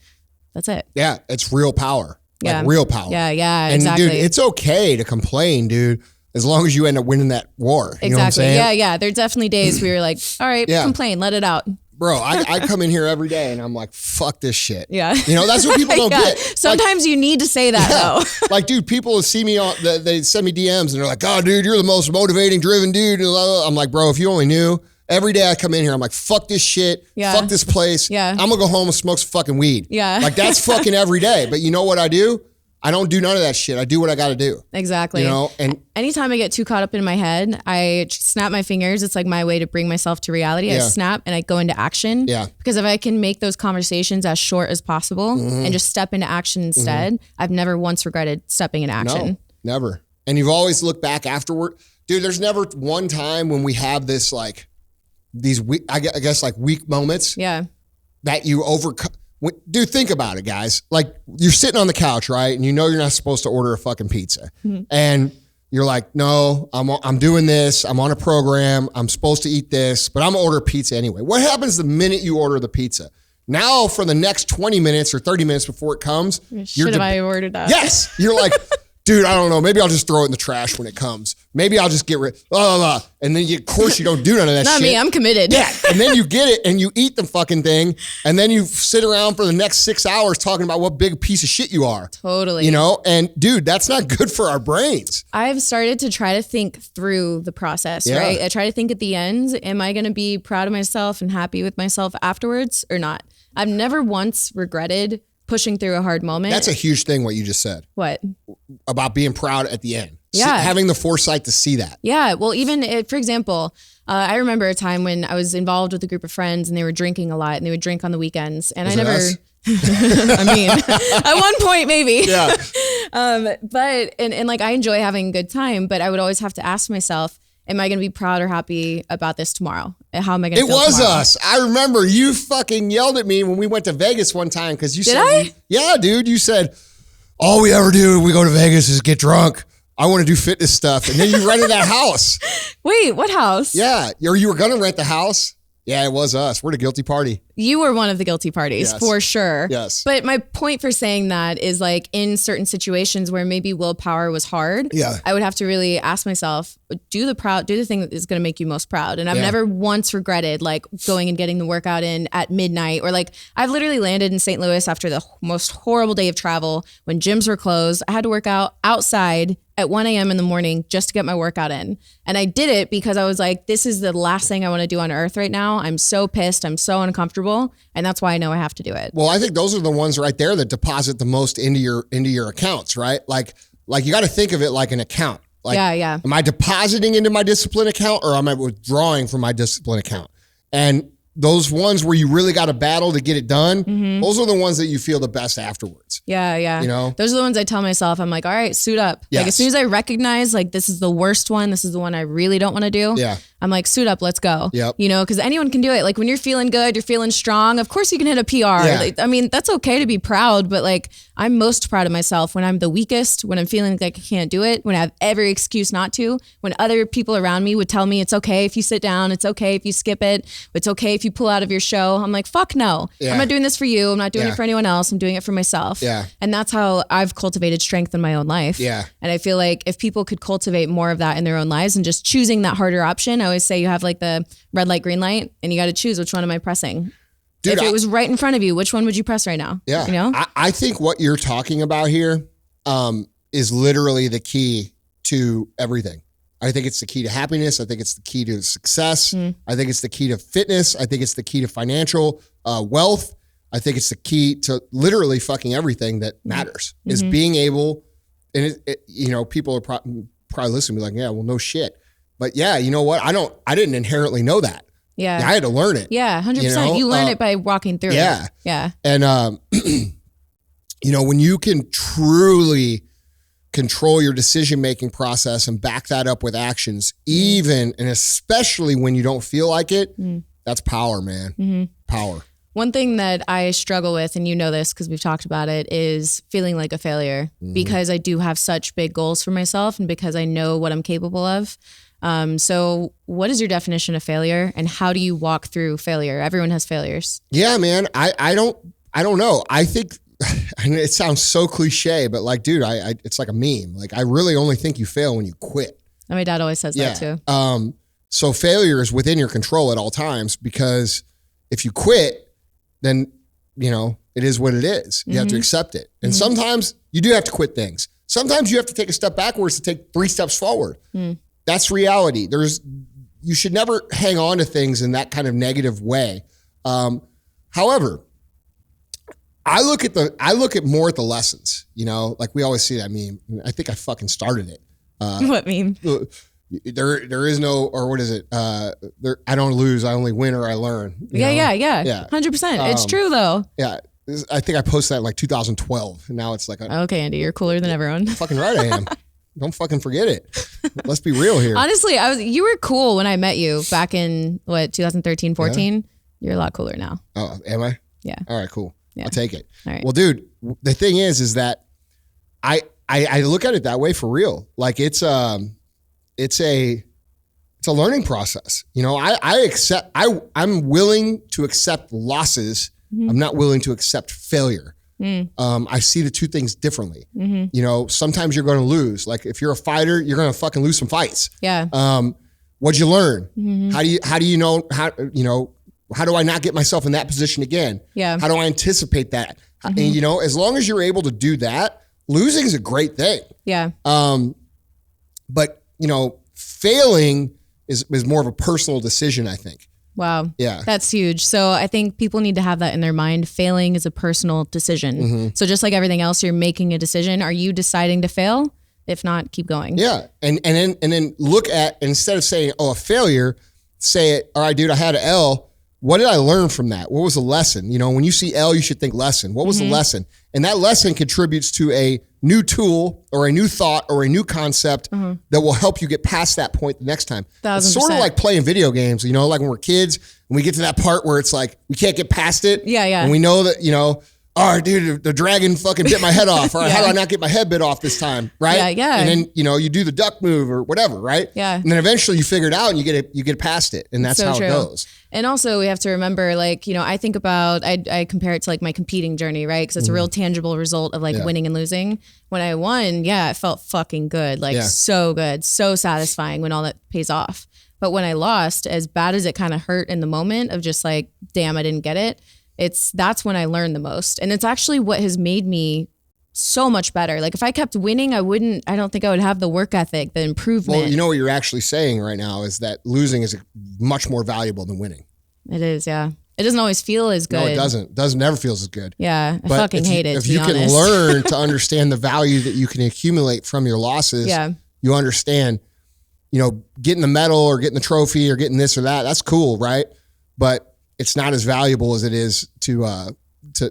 That's it. Yeah. It's real power. Like real power. Yeah. And exactly. Dude, it's okay to complain, dude, as long as you end up winning that war. You know what I'm saying? Yeah. There's definitely days where you're like, all right, complain, let it out. Bro, I come in here every day and I'm like, fuck this shit. Yeah. That's what people don't get. Sometimes you need to say that though. Like, dude, people see me they send me DMs and they're like, oh, dude, you're the most motivating, driven dude. I'm like, bro, if you only knew. Every day I come in here, I'm like, fuck this shit. Fuck this place. I'm gonna go home and smoke some fucking weed. Like that's fucking every day. But you know what I do? I don't do none of that shit. I do what I gotta do. Exactly. And anytime I get too caught up in my head, I snap my fingers. It's like my way to bring myself to reality. I snap and I go into action. Because if I can make those conversations as short as possible and just step into action instead, I've never once regretted stepping into action. No, never. And you've always looked back afterward. Dude, there's never one time when we have this like, these weak, I guess like weak moments that you overcome. Dude, think about it, guys. Like you're sitting on the couch, right? And you know you're not supposed to order a fucking pizza. And you're like, no, I'm doing this. I'm on a program. I'm supposed to eat this, but I'm gonna order pizza anyway. What happens the minute you order the pizza? Now for the next 20 minutes or 30 minutes before it comes, should have I ordered that? Yes. You're like, dude, I don't know. Maybe I'll just throw it in the trash when it comes. Maybe I'll just get rid. And then of course you don't do none of that shit. Not me. I'm committed. Yeah. And then you get it and you eat the fucking thing. And then you sit around for the next 6 hours talking about what big piece of shit you are. Totally. And dude, that's not good for our brains. I've started to try to think through the process, right? I try to think at the end, am I going to be proud of myself and happy with myself afterwards or not? I've never once regretted pushing through a hard moment. That's a huge thing, what you just said. What? About being proud at the end. Yeah. Having the foresight to see that. Yeah. Well, even for example, I remember a time when I was involved with a group of friends and they were drinking a lot and they would drink on the weekends. And I never, I mean, at one point maybe. Yeah. But like I enjoy having a good time, but I would always have to ask myself, am I going to be proud or happy about this tomorrow? How am I going to feel tomorrow? It was us. I remember you fucking yelled at me when we went to Vegas one time because you said, I? Yeah, dude. You said, all we ever do when we go to Vegas is get drunk. I want to do fitness stuff. And then you rented that house. Wait, what house? Yeah. Or you were going to rent the house. Yeah, it was us. We're the guilty party. You were one of the guilty parties, for sure. Yes. But my point for saying that is like in certain situations where maybe willpower was hard, I would have to really ask myself, do the thing that is going to make you most proud. And I've never once regretted like going and getting the workout in at midnight, or like I've literally landed in St. Louis after the most horrible day of travel when gyms were closed. I had to work out outside at 1 a.m. in the morning just to get my workout in. And I did it because I was like, this is the last thing I want to do on earth right now. I'm so pissed. I'm so uncomfortable. And that's why I know I have to do it. Well, I think those are the ones right there that deposit the most into your accounts, right? Like you got to think of it like an account. Like, am I depositing into my discipline account or am I withdrawing from my discipline account? And those ones where you really got to battle to get it done, those are the ones that you feel the best afterwards. Yeah, yeah. You know? Those are the ones I tell myself, I'm like, all right, suit up. Yes. Like as soon as I recognize like this is the worst one, this is the one I really don't want to do. Yeah. I'm like, suit up, let's go. Yep. You know, because anyone can do it. Like when you're feeling good, you're feeling strong. Of course you can hit a PR. Yeah. Like, I mean, that's okay to be proud, but like I'm most proud of myself when I'm the weakest, when I'm feeling like I can't do it, when I have every excuse not to, when other people around me would tell me it's okay if you sit down, it's okay if you skip it, it's okay if you pull out of your show. I'm like, fuck no. Yeah. I'm not doing this for you. I'm not doing Yeah. it for anyone else. I'm doing it for myself. Yeah. And that's how I've cultivated strength in my own life. Yeah. And I feel like if people could cultivate more of that in their own lives and just choosing that harder option, I always say you have like the red light, green light, and you got to choose which one am I pressing. Dude, if it was right in front of you, which one would you press right now? Yeah. You know? I think what you're talking about here is literally the key to everything. I think it's the key to happiness. I think it's the key to success. I think it's the key to fitness. I think it's the key to financial wealth. I think it's the key to literally fucking everything that matters is being able, and you know, people are probably listening to me like, yeah, well, no shit. But yeah, you know what? I didn't inherently know that. Yeah. I had to learn it. Yeah, 100%. You learn it by walking through yeah. it. Yeah. And, you know, when you can truly control your decision-making process and back that up with actions, even and especially when you don't feel like it, that's power, man. Power. One thing that I struggle with, and you know this because we've talked about it, is feeling like a failure because I do have such big goals for myself and because I know what I'm capable of. So what is your definition of failure and how do you walk through failure? Everyone has failures. Yeah, man. I don't know. I think, and it sounds so cliche, but like, dude, it's like a meme. Like I really only think you fail when you quit. And my dad always says that too. So failure is within your control at all times because if you quit, then, you know, it is what it is. You have to accept it. And sometimes you do have to quit things. Sometimes you have to take a step backwards to take 3 steps forward. That's reality. You should never hang on to things in that kind of negative way. However, I look at more at the lessons, you know, like we always see that meme. I think I fucking started it. What meme? There is no, or what is it? I don't lose. I only win or I learn. Yeah. 100%. It's true though. Yeah. I think I posted that in like 2012 and now it's like, okay, Andy, you're cooler than everyone. Fucking right I am. Don't fucking forget it. Let's be real here. Honestly, you were cool when I met you back in 2013, 14. Yeah. You're a lot cooler now. Oh, am I? Yeah. All right, cool. Yeah. I'll take it. All right. Well, dude, the thing is that I look at it that way for real. Like it's a learning process. You know, I'm willing to accept losses. I'm not willing to accept failure. I see the two things differently. You know, sometimes you're going to lose. Like if you're a fighter, you're going to fucking lose some fights. Yeah. What'd you learn? How do you know how do I not get myself in that position again? Yeah. How do I anticipate that? And you know, as long as you're able to do that, losing is a great thing. Yeah. But you know, failing is more of a personal decision, I think. Wow. Yeah. That's huge. So I think people need to have that in their mind. Failing is a personal decision. So just like everything else, you're making a decision. Are you deciding to fail? If not, keep going. Yeah. And then look at, instead of saying, oh, a failure, say it, all right, dude, I had an L. What did I learn from that? What was the lesson? You know, when you see L, you should think lesson. What was the lesson? And that lesson contributes to a new tool or a new thought or a new concept that will help you get past that point the next time. 1000%. It's sort of like playing video games, you know, like when we're kids and we get to that part where it's like, we can't get past it. Yeah. And we know that, you know, all right, dude, the dragon fucking bit my head off. All right, how do I not get my head bit off this time? Right? Yeah. And then, you know, you do the duck move or whatever, right? Yeah. And then eventually you figure it out and you get past it. And that's so how it goes. And also we have to remember, like, you know, I think about, I compare it to like my competing journey, right? Because it's a real tangible result of like winning and losing. When I won, it felt fucking good. Like so good, so satisfying when all that pays off. But when I lost, as bad as it kind of hurt in the moment of just like, damn, I didn't get it. That's when I learned the most. And it's actually what has made me so much better. Like if I kept winning, I don't think I would have the work ethic, the improvement. Well, you know what you're actually saying right now is that losing is much more valuable than winning. It is, yeah. It doesn't always feel as good. No, it doesn't. It doesn't never feels as good. Yeah, I fucking hate it. If you can learn to understand the value that you can accumulate from your losses, you understand, you know, getting the medal or getting the trophy or getting this or that, that's cool, right? But it's not as valuable as it is to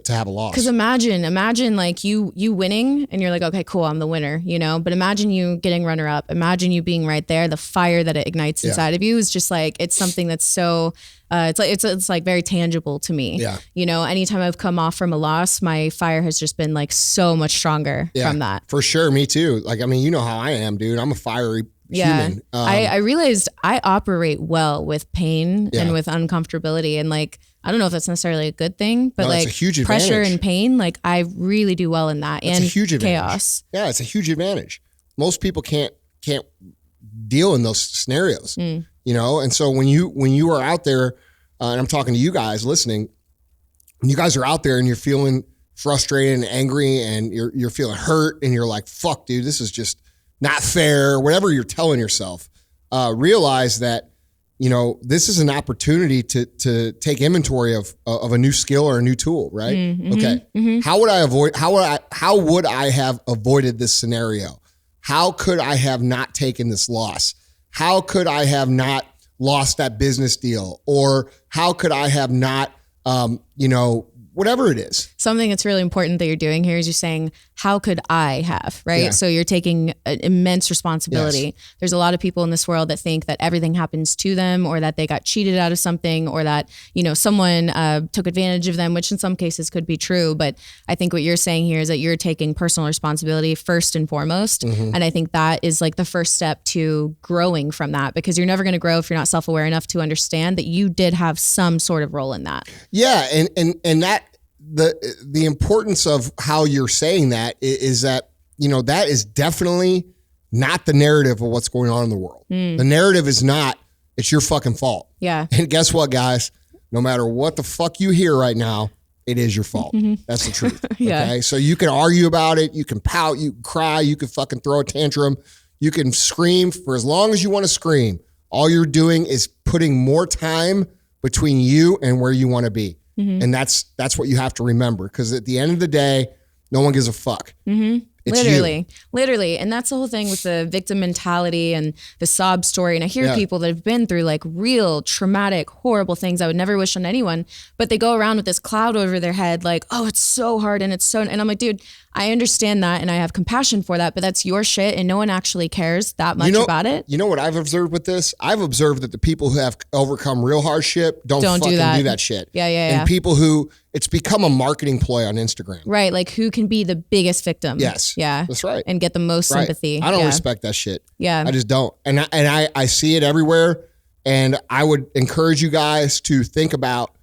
have a loss. Because imagine like you winning and you're like, okay, cool, I'm the winner, you know, but imagine you getting runner up. Imagine you being right there. The fire that it ignites inside of you is just like, it's something that's so, it's like very tangible to me. Yeah. You know, anytime I've come off from a loss, my fire has just been like so much stronger from that. For sure. Me too. Like, I mean, you know how I am, dude. I'm a fiery human. I realized I operate well with pain and with uncomfortability, and like, I don't know if that's necessarily a good thing, but like pressure and pain, like I really do well in that. It's and a huge chaos. Yeah, it's a huge advantage. Most people can't deal in those scenarios, you know? And so when you are out there, and I'm talking to you guys listening, when you guys are out there and you're feeling frustrated and angry and you're feeling hurt and you're like, fuck, dude, this is just not fair, whatever you're telling yourself, realize that, you know, this is an opportunity to take inventory of a new skill or a new tool, right? Mm-hmm, okay. Mm-hmm. How would I have avoided this scenario? How could I have not taken this loss? How could I have not lost that business deal? Or how could I have not, you know, whatever it is. Something that's really important that you're doing here is you're saying, how could I have, right? Yeah. So you're taking an immense responsibility. Yes. There's a lot of people in this world that think that everything happens to them, or that they got cheated out of something, or that, you know, someone took advantage of them, which in some cases could be true. But I think what you're saying here is that you're taking personal responsibility first and foremost. Mm-hmm. And I think that is like the first step to growing from that, because you're never going to grow if you're not self-aware enough to understand that you did have some sort of role in that. Yeah. And that, the importance of how you're saying that is that, you know, that is definitely not the narrative of what's going on in the world. The narrative is not, it's your fucking fault. Yeah. And guess what, guys? No matter what the fuck you hear right now, it is your fault. Mm-hmm. That's the truth. Yeah. Okay. So you can argue about it. You can pout, you can cry, you can fucking throw a tantrum. You can scream for as long as you want to scream. All you're doing is putting more time between you and where you want to be. Mm-hmm. And that's what you have to remember, because at the end of the day, no one gives a fuck. Mm-hmm. It's literally. And that's the whole thing with the victim mentality and the sob story. And I hear people that have been through like real traumatic, horrible things I would never wish on anyone, but they go around with this cloud over their head like, oh, it's so hard. And I'm like, dude, I understand that. And I have compassion for that, but that's your shit. And no one actually cares that much about it. You know what I've observed with this? I've observed that the people who have overcome real hardship don't fucking do that shit. Yeah. And people who, it's become a marketing ploy on Instagram. Right. Like who can be the biggest victim. Yes. Yeah. That's right. And get the most sympathy. I don't respect that shit. Yeah. I just don't. And I see it everywhere. And I would encourage you guys to think about,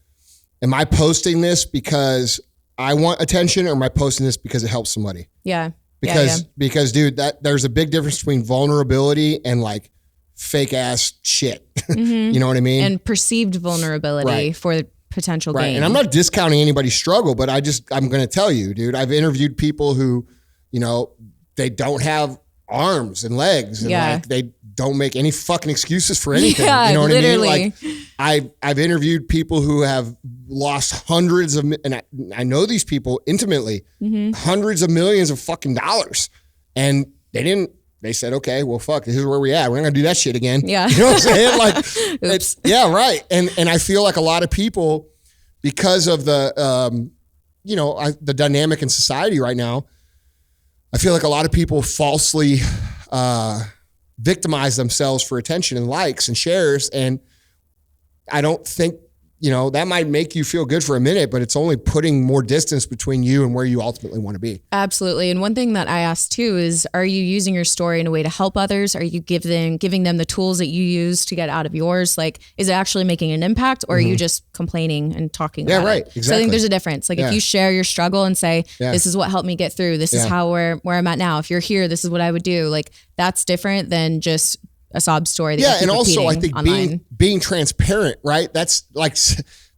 am I posting this because I want attention, or am I posting this because it helps somebody? Yeah. Because dude, there's a big difference between vulnerability and like fake ass shit. Mm-hmm. You know what I mean? And perceived vulnerability for potential gain. And I'm not discounting anybody's struggle, but I'm going to tell you, dude, I've interviewed people who, you know, they don't have arms and legs, and like they don't make any fucking excuses for anything. Yeah, you know what literally. I mean? Like I've interviewed people who have lost hundreds of, and I know these people intimately, hundreds of millions of fucking dollars, and they said, okay, well, fuck, this is where we at. We're not gonna do that shit again. Yeah. You know what I'm saying? Like, yeah, right. And I feel like a lot of people, because of the, you know, the dynamic in society right now, I feel like a lot of people falsely victimize themselves for attention and likes and shares. And I don't think, you know, that might make you feel good for a minute, but it's only putting more distance between you and where you ultimately want to be. Absolutely. And one thing that I asked too is, are you using your story in a way to help others? Are you giving them the tools that you use to get out of yours? Like, is it actually making an impact, or are you just complaining and talking about it? Exactly. So I think there's a difference. Like if you share your struggle and say, this is what helped me get through, this is how where I'm at now. If you're here, this is what I would do. Like that's different than just a sob story. That and also I think being transparent, right? That's like,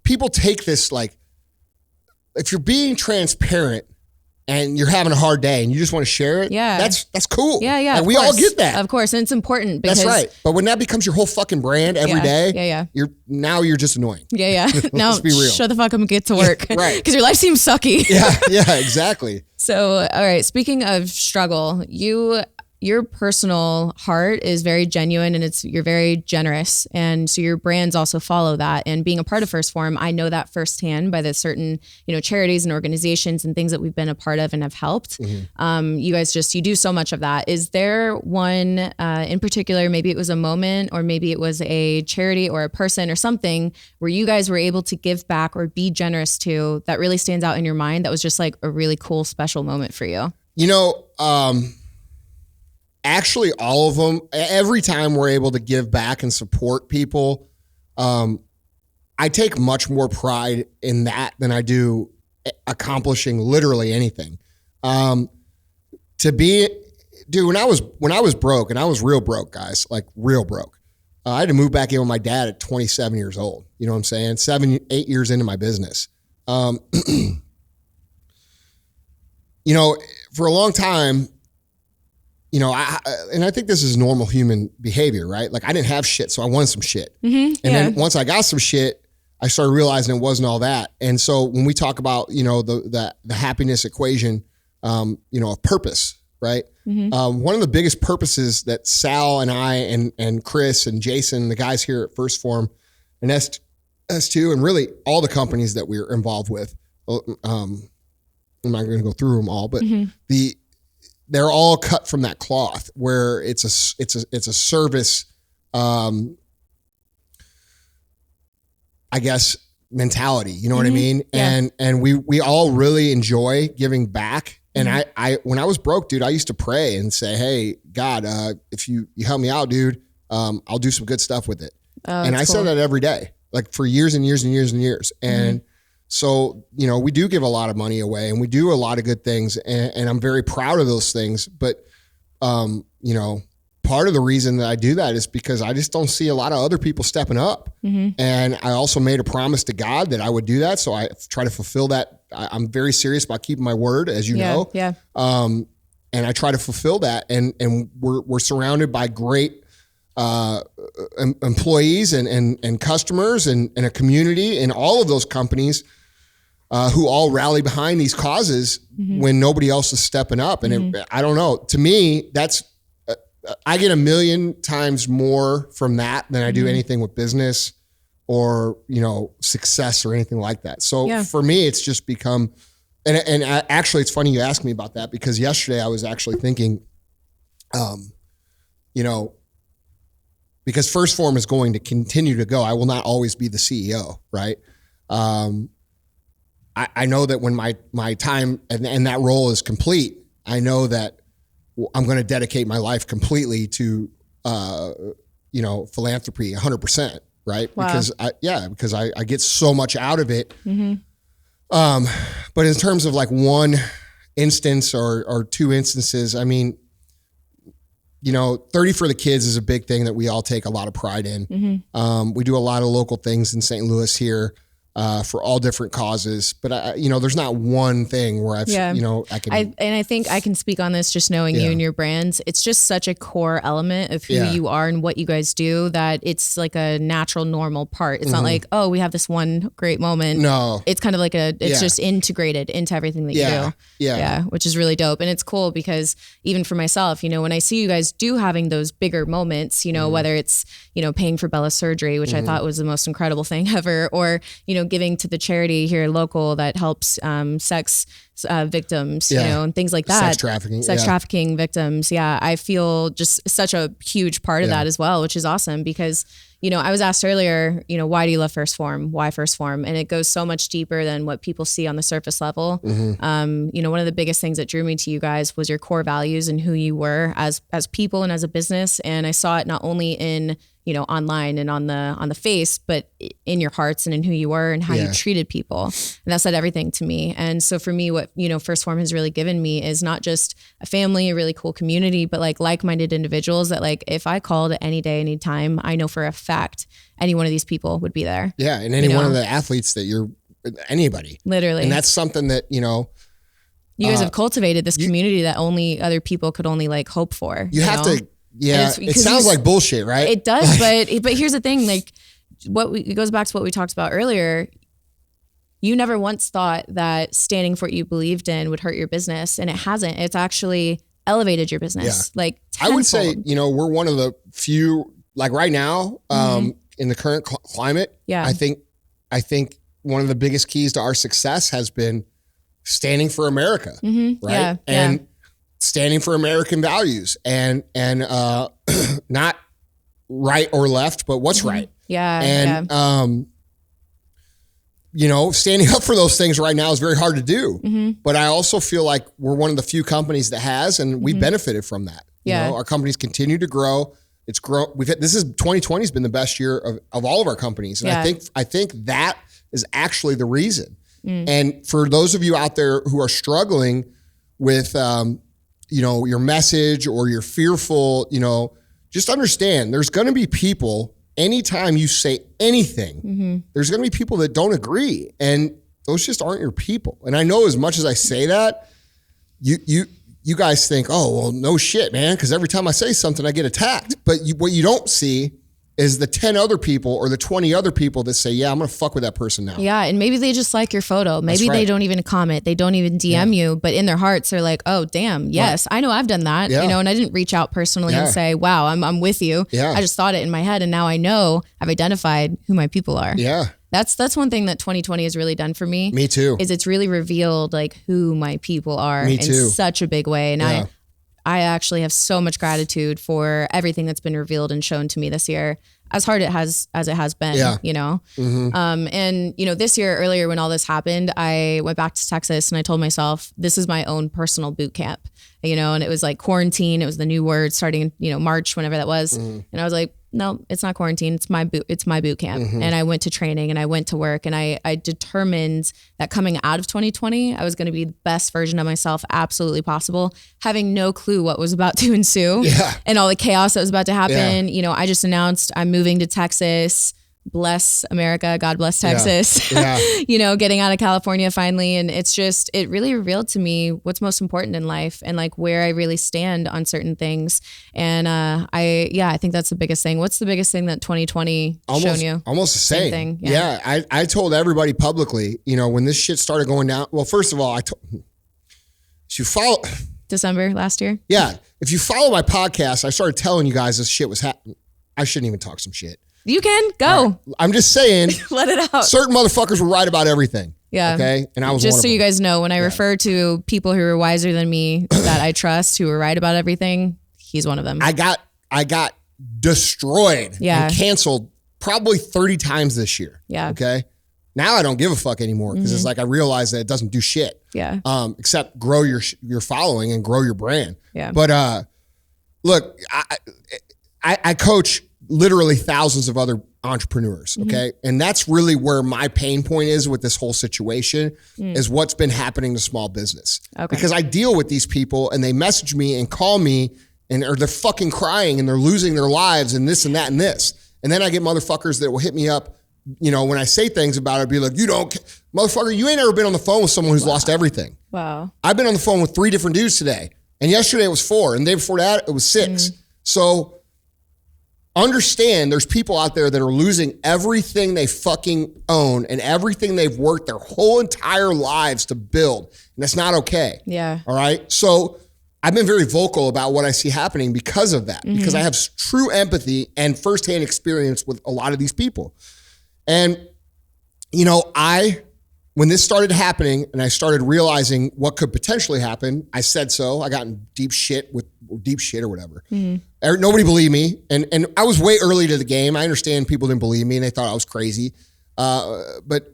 people take this like, if you're being transparent and you're having a hard day and you just want to share it, that's cool. Yeah. Like, we all get that. Of course. And it's important because that's right. But when that becomes your whole fucking brand every day, you're just annoying. Yeah. Now let's be real. Shut the fuck up and get to work. Right. Because your life seems sucky. Yeah, exactly. So, all right. Speaking of struggle, you your personal heart is very genuine and you're very generous. And so your brands also follow that. And being a part of First Phorm, I know that firsthand by the certain, charities and organizations and things that we've been a part of and have helped. You guys you do so much of that. Is there one in particular, maybe it was a moment or maybe it was a charity or a person or something where you guys were able to give back or be generous to that really stands out in your mind? That was just like a really cool, special moment for you. Actually, all of them, every time we're able to give back and support people, I take much more pride in that than I do accomplishing literally anything. When I was broke, and I was real broke, guys, like real broke. I had to move back in with my dad at 27 years old. You know what I'm saying? 8 years into my business. For a long time, I think this is normal human behavior, right? Like I didn't have shit, so I wanted some shit. Then once I got some shit, I started realizing it wasn't all that. And so when we talk about, the happiness equation, of purpose, right? One of the biggest purposes that Sal and I and Chris and Jason, the guys here at First Phorm and S2, and really all the companies that we're involved with, I'm not going to go through them all, but they're all cut from that cloth where it's a service, I guess, mentality. You know what I mean? Yeah. And we all really enjoy giving back. And I when I was broke, dude, I used to pray and say, hey, God, if you help me out, dude, I'll do some good stuff with it. And I said that every day, like for years and years and years and years. And so, we do give a lot of money away and we do a lot of good things and I'm very proud of those things. But, part of the reason that I do that is because I just don't see a lot of other people stepping up. And I also made a promise to God that I would do that. So I try to fulfill that. I'm very serious about keeping my word, as you know. Yeah. And I try to fulfill that. And we're surrounded by great employees and customers and a community and all of those companies who all rally behind these causes when nobody else is stepping up. And I don't know, to me, that's, I get 1,000,000 times more from that than I do anything with business or, success or anything like that. So for me, it's just become, and actually it's funny you asked me about that because yesterday I was actually thinking, because First Phorm is going to continue to go. I will not always be the CEO, right? I know that when my time and that role is complete, I know that I'm going to dedicate my life completely to, philanthropy 100%, right? Wow. Because I get so much out of it. But in terms of like one instance or two instances, I mean, 30 for the Kids is a big thing that we all take a lot of pride in. We do a lot of local things in St. Louis here. For all different causes, but there's not one thing where I can. And I think I can speak on this just knowing you and your brands. It's just such a core element of who you are and what you guys do that it's like a natural, normal part. It's not like, oh, we have this one great moment. No, it's kind of like it's just integrated into everything that you do. Yeah, which is really dope. And it's cool because even for myself, when I see you guys do having those bigger moments, whether it's, paying for Bella's surgery, which I thought was the most incredible thing ever, or, giving to the charity here local that helps sex victims, and things like that. Sex trafficking victims. Yeah. I feel just such a huge part of that as well, which is awesome because, I was asked earlier, why do you love First Phorm? Why First Phorm? And it goes so much deeper than what people see on the surface level. One of the biggest things that drew me to you guys was your core values and who you were as people and as a business. And I saw it not only in, online and on the face, but in your hearts and in who you were and how you treated people. And that said everything to me. And so for me, what, First Phorm has really given me is not just a family, a really cool community, but like-minded individuals that if I called at any day, any time, I know for a fact, any one of these people would be there. Yeah. And any one of the athletes that anybody. Literally. And that's something that, you guys have cultivated this community that only other people could only hope for. You have to. Yeah, it sounds like bullshit, right? It does, but here's the thing: it goes back to what we talked about earlier. You never once thought that standing for what you believed in would hurt your business, and it hasn't. It's actually elevated your business. Like I would say, tenfold. you know, we're one of the few, like right now, in the current climate, I think one of the biggest keys to our success has been standing for America, right? And standing for American values and not right or left, but what's right. You know, standing up for those things right now is very hard to do. But I also feel like we're one of the few companies that has, and we benefited from that. You know, our companies continue to grow. It's grow. This is 2020 has been the best year of all of our companies. And I think that is actually the reason. And for those of you out there who are struggling with, you know, your message or you're fearful, you know, just understand there's going to be people anytime you say anything, there's going to be people that don't agree, and those just aren't your people. And I know as much as I say that, you guys think, oh, well, no shit, man, because every time I say something, I get attacked. But what you don't see is the 10 other people or the 20 other people that say, yeah, I'm going to fuck with that person now. Yeah, and maybe they just like your photo. Maybe they don't even comment. They don't even DM you, but in their hearts, they're like, oh, damn, yes, I know I've done that. You know, and I didn't reach out personally and say, wow, I'm with you. I just thought it in my head, and now I know I've identified who my people are. That's one thing that 2020 has really done for me. Me too. Is it's really revealed like who my people are in such a big way. And I actually have so much gratitude for everything that's been revealed and shown to me this year, as hard as it has been, you know? And, you know, this year earlier when all this happened, I went back to Texas and I told myself, this is my own personal boot camp, you know, and it was like quarantine. It was the new word starting, you know, March, whenever that was. And I was like, no, it's not quarantine. It's my boot camp. And I went to training and I went to work, and I determined that coming out of 2020, I was going to be the best version of myself absolutely possible, having no clue what was about to ensue and all the chaos that was about to happen. You know, I just announced I'm moving to Texas. Bless America. God bless Texas. You know, getting out of California finally. And it's just, it really revealed to me what's most important in life and like where I really stand on certain things. And I think that's the biggest thing. What's the biggest thing that 2020 shown you? Almost the same thing. I told everybody publicly, you know, when this shit started going down. Well, first of all, if you follow December last year. If you follow my podcast, I started telling you guys this shit was happening. I shouldn't even talk some shit. You can go. Right. I'm just saying. Let it out. Certain motherfuckers were right about everything. Okay. And I was just one so of you them. guys know, when I refer to people who are wiser than me that I trust, who are right about everything, he's one of them. I got destroyed and canceled probably 30 times this year. Okay. Now I don't give a fuck anymore because it's like I realize that it doesn't do shit. Except grow your following and grow your brand. But look, I coach literally thousands of other entrepreneurs. Okay. And that's really where my pain point is with this whole situation is what's been happening to small business. Because I deal with these people and they message me and call me or they're fucking crying and they're losing their lives and this and that and this. And then I get motherfuckers that will hit me up, you know, when I say things about it, be like, motherfucker, you ain't ever been on the phone with someone who's lost everything. I've been on the phone with 3 different dudes today. And yesterday it was 4. And the day before that, it was 6. So understand there's people out there that are losing everything they fucking own and everything they've worked their whole entire lives to build. And that's not okay. All right. So I've been very vocal about what I see happening because of that, because I have true empathy and firsthand experience with a lot of these people. And, you know, when this started happening and I started realizing what could potentially happen, I said so. I got in deep shit or whatever. Nobody believed me. And I was way early to the game. I understand people didn't believe me and they thought I was crazy. But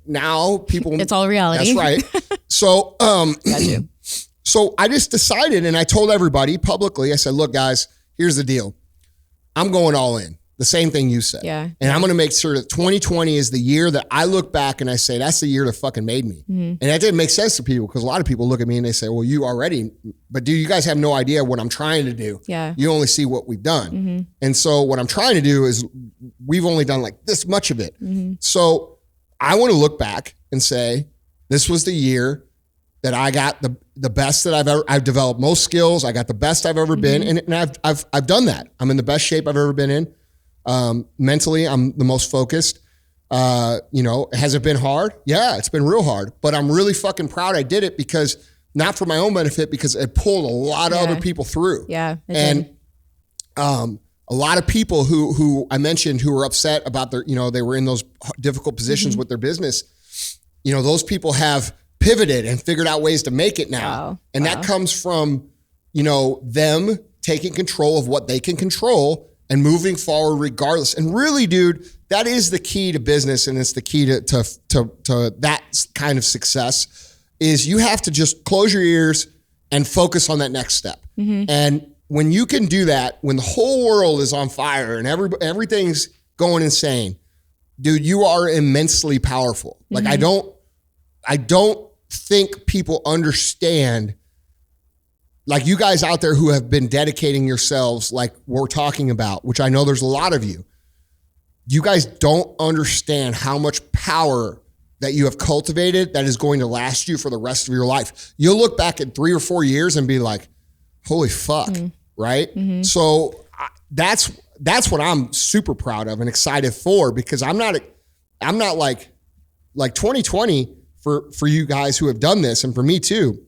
now people... It's all reality. That's right. So, so I just decided and I told everybody publicly, I said, look, guys, here's the deal. I'm going all in. The same thing you said. And I'm going to make sure that 2020 is the year that I look back and I say, that's the year that fucking made me. And that didn't make sense to people because a lot of people look at me and they say, well, you already, but you guys have no idea what I'm trying to do. You only see what we've done. And so what I'm trying to do is we've only done like this much of it. So I want to look back and say, this was the year that I got the best that I've developed most skills. I got the best I've ever been. And I've done that. I'm in the best shape I've ever been in. Mentally, I'm the most focused. You know, has it been hard? Yeah, it's been real hard, but I'm really fucking proud I did it because not for my own benefit, because it pulled a lot of other people through. Yeah. And a lot of people who I mentioned who were upset about their, they were in those difficult positions with their business. Those people have pivoted and figured out ways to make it now. Wow. And that comes from, them taking control of what they can control and moving forward regardless. And really, dude, that is the key to business. And it's the key to that kind of success is you have to just close your ears and focus on that next step. And when you can do that, when the whole world is on fire and everything's going insane, dude, you are immensely powerful. Like I don't think people understand, like you guys out there who have been dedicating yourselves like we're talking about, which I know there's a lot of you. You guys don't understand how much power that you have cultivated that is going to last you for the rest of your life. You'll look back at 3 or 4 years and be like, holy fuck, right? So that's what I'm super proud of and excited for, because I'm not like 2020 for you guys who have done this, and for me too.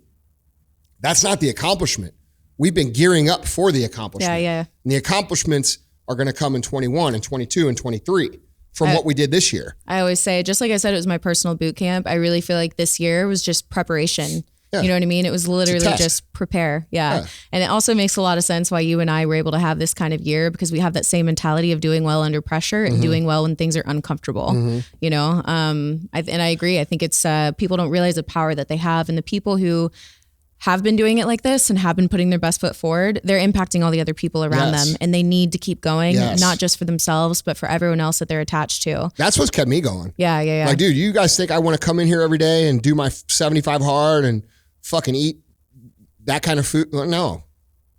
That's not the accomplishment. We've been gearing up for the accomplishment. Yeah. And the accomplishments are going to come in 21 and 22 and 23 from what we did this year. I always say, just like I said, it was my personal boot camp. I really feel like this year was just preparation. Yeah. You know what I mean? It was literally just prepare. Yeah. And it also makes a lot of sense why you and I were able to have this kind of year, because we have that same mentality of doing well under pressure and doing well when things are uncomfortable, and I agree. I think it's, people don't realize the power that they have, and the people who have been doing it like this and have been putting their best foot forward, they're impacting all the other people around them, and they need to keep going, not just for themselves, but for everyone else that they're attached to. That's what's kept me going. Yeah. Like, dude, you guys think I want to come in here every day and do my 75 hard and fucking eat that kind of food? No,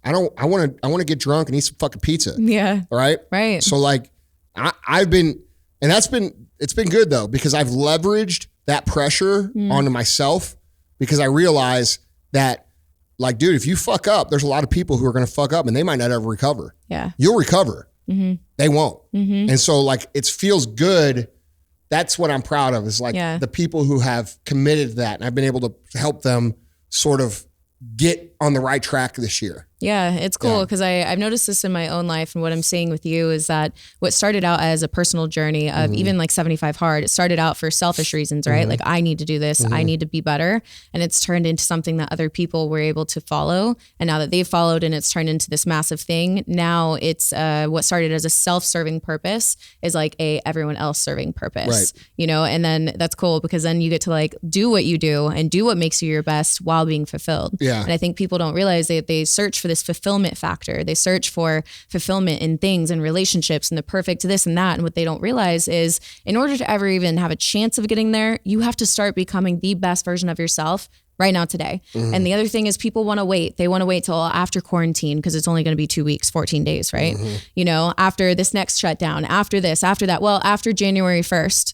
I don't. I want to get drunk and eat some fucking pizza. Yeah. Right. So like I've been, and it's been good though, because I've leveraged that pressure onto myself, because I realize that, like, dude, if you fuck up, there's a lot of people who are going to fuck up and they might not ever recover. Yeah. You'll recover. They won't. And so like, it feels good. That's what I'm proud of, is like the people who have committed to that, and I've been able to help them sort of get on the right track this year. Yeah, it's cool because I've noticed this in my own life, and what I'm seeing with you is that what started out as a personal journey of even like 75 hard, it started out for selfish reasons, right? Like, I need to do this, I need to be better. And it's turned into something that other people were able to follow. And now that they've followed and it's turned into this massive thing, now it's what started as a self-serving purpose is like a everyone else serving purpose, and then that's cool because then you get to like do what you do and do what makes you your best while being fulfilled. Yeah. And I think people don't realize they search for this fulfillment factor. They search for fulfillment in things and relationships and the perfect this and that. And what they don't realize is in order to ever even have a chance of getting there, you have to start becoming the best version of yourself right now today. And the other thing is people want to wait. They want to wait till after quarantine because it's only going to be 2 weeks, 14 days, right? After this next shutdown, after this, after that. Well, after January 1st.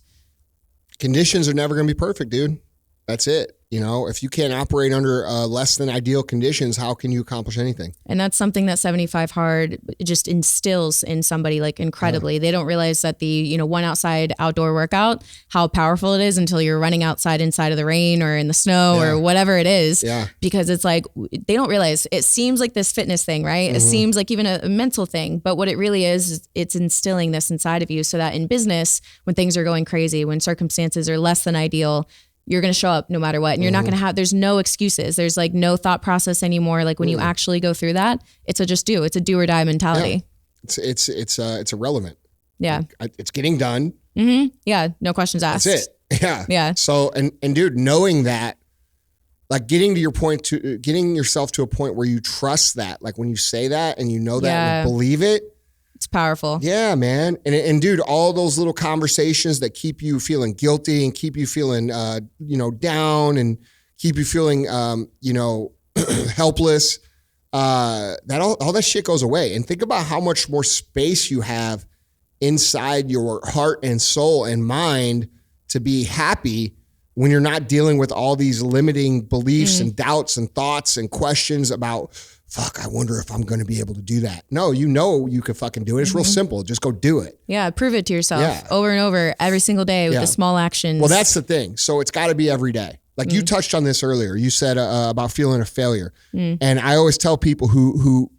Conditions are never going to be perfect, dude. That's it. If you can't operate under less than ideal conditions, how can you accomplish anything? And that's something that 75 hard just instills in somebody like incredibly. Yeah. They don't realize that the, one outside outdoor workout, how powerful it is until you're running outside inside of the rain or in the snow or whatever it is. Yeah. Because it's like, they don't realize it seems like this fitness thing, right? It seems like even a mental thing, but what it really is it's instilling this inside of you so that in business, when things are going crazy, when circumstances are less than ideal, you're going to show up no matter what. And you're not going to have, there's no excuses. There's like no thought process anymore. Like when you actually go through that, it's it's a do or die mentality. Yeah. It's irrelevant. Yeah. It's getting done. Yeah. No questions asked. That's it. Yeah. Yeah. So, and dude, knowing that, like getting yourself to a point where you trust that, like when you say that and you know that and believe it, it's powerful. Yeah, man. And dude, all those little conversations that keep you feeling guilty and keep you feeling, down and keep you feeling, helpless, that all that shit goes away. And think about how much more space you have inside your heart and soul and mind to be happy when you're not dealing with all these limiting beliefs and doubts and thoughts and questions about, fuck, I wonder if I'm going to be able to do that. No, you can fucking do it. It's real simple. Just go do it. Yeah. Prove it to yourself over and over every single day with a small action. Well, that's the thing. So it's got to be every day. Like you touched on this earlier. You said about feeling a failure. And I always tell people who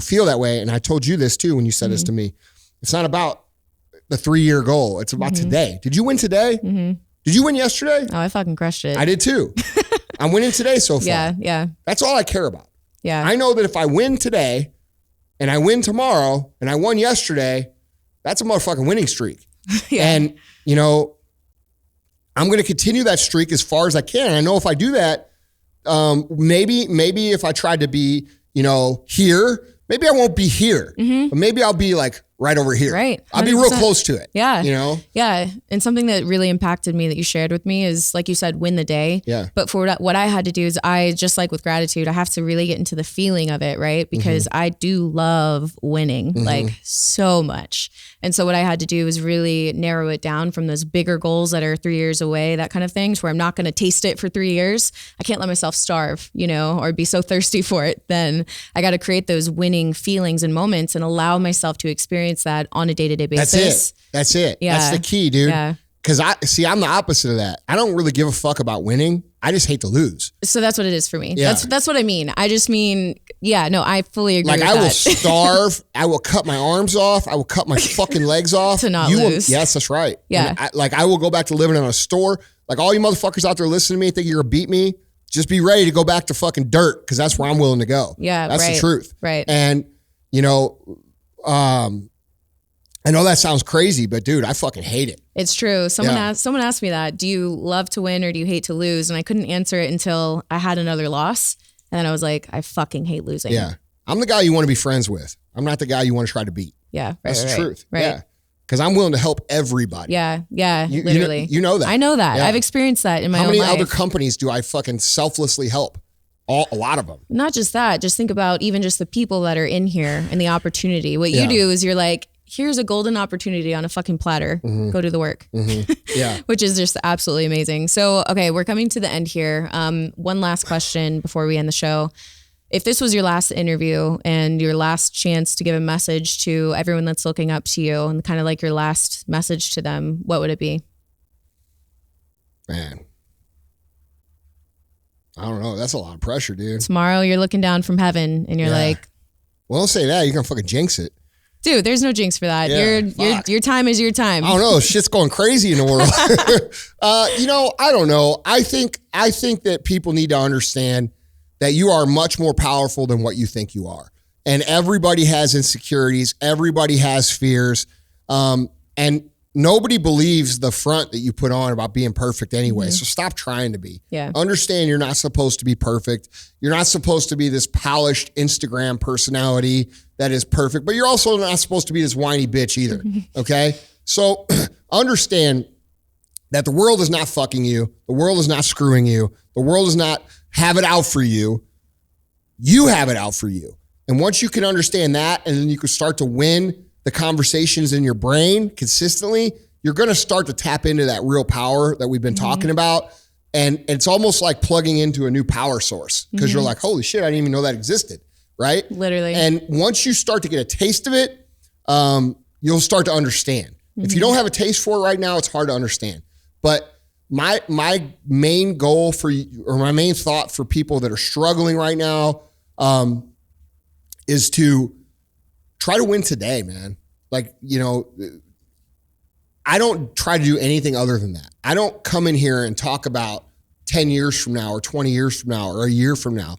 feel that way, and I told you this too when you said this to me, it's not about the 3-year goal. It's about today. Did you win today? Did you win yesterday? Oh, I fucking crushed it. I did too. I'm winning today so far. Yeah. That's all I care about. Yeah. I know that if I win today and I win tomorrow and I won yesterday, that's a motherfucking winning streak. And, you know, I'm going to continue that streak as far as I can. I know if I do that, maybe if I tried to be, you know, here, maybe I won't be here, but maybe I'll be like right over here. Right. 100%. I'll be real close to it. Yeah. You know? Yeah. And something that really impacted me that you shared with me is, like you said, win the day. Yeah. But for what I had to do is just like with gratitude, I have to really get into the feeling of it, right? Because I do love winning like so much. And so what I had to do is really narrow it down from those bigger goals that are 3 years away, that kind of thing, where I'm not going to taste it for 3 years. I can't let myself starve, you know, or be so thirsty for it. Then I got to create those winning feelings and moments and allow myself to experience that on a day-to-day basis. That's it. Yeah. That's the key, dude. Yeah. Cause I'm the opposite of that. I don't really give a fuck about winning. I just hate to lose. So that's what it is for me. Yeah. That's what I mean. I just mean, I fully agree with I that. will starve. I will cut my arms off. I will cut my fucking legs off. To not lose. Yes, that's right. Yeah. And I will go back to living in a store. Like all you motherfuckers out there listening to me think you're gonna beat me. Just be ready to go back to fucking dirt because that's where I'm willing to go. Yeah, that's right. the truth. Right. And you know, I know that sounds crazy, but dude, I fucking hate it. It's true. Someone asked me that. Do you love to win or do you hate to lose? And I couldn't answer it until I had another loss. And then I was like, I fucking hate losing. Yeah. I'm the guy you want to be friends with. I'm not the guy you want to try to beat. Yeah. Right, that's the truth. Right. Yeah. Because I'm willing to help everybody. Yeah. Yeah. Literally. You know that. I know that. Yeah. I've experienced that in my own life. How many other companies do I fucking selflessly help? A lot of them. Not just that. Just think about even just the people that are in here and the opportunity. What you do is you're like, here's a golden opportunity on a fucking platter. Go do the work. Yeah. Which is just absolutely amazing. So, okay, we're coming to the end here. One last question before we end the show. If this was your last interview and your last chance to give a message to everyone that's looking up to you and kind of like your last message to them, what would it be? Man. I don't know. That's a lot of pressure, dude. Tomorrow you're looking down from heaven and you're like, well, don't say that. You're going to fucking jinx it. Dude, there's no jinx for that. Yeah, your time is your time. I don't know. Shit's going crazy in the world. You know, I don't know. I think that people need to understand that you are much more powerful than what you think you are. And everybody has insecurities. Everybody has fears. And nobody believes the front that you put on about being perfect anyway. So stop trying to be. Yeah. Understand you're not supposed to be perfect. You're not supposed to be this polished Instagram personality that is perfect, but you're also not supposed to be this whiny bitch either. Okay. So understand that the world is not fucking you. The world is not screwing you. The world does not have it out for you. You have it out for you. And once you can understand that, and then you can start to win the conversations in your brain consistently, you're going to start to tap into that real power that we've been talking about. And it's almost like plugging into a new power source because you're like, holy shit, I didn't even know that existed. Right? Literally. And once you start to get a taste of it, you'll start to understand. If you don't have a taste for it right now, it's hard to understand. But my main goal for you, or my main thought for people that are struggling right now, is to try to win today, man. Like, you know, I don't try to do anything other than that. I don't come in here and talk about 10 years from now or 20 years from now or a year from now.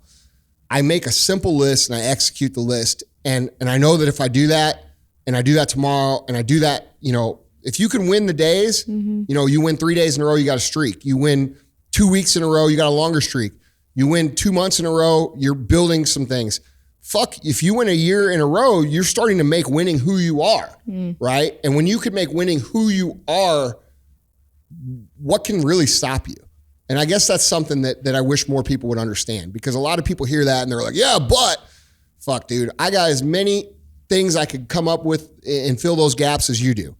I make a simple list and I execute the list. And I know that if I do that and I do that tomorrow and I do that, you know, if you can win the days, you know, you win 3 days in a row, you got a streak. You win 2 weeks in a row, you got a longer streak. You win 2 months in a row, you're building some things. Fuck, if you win a year in a row, you're starting to make winning who you are, right? And when you can make winning who you are, what can really stop you? And I guess that's something that I wish more people would understand, because a lot of people hear that and they're like, yeah, but fuck, dude, I got as many things I could come up with and fill those gaps as you do.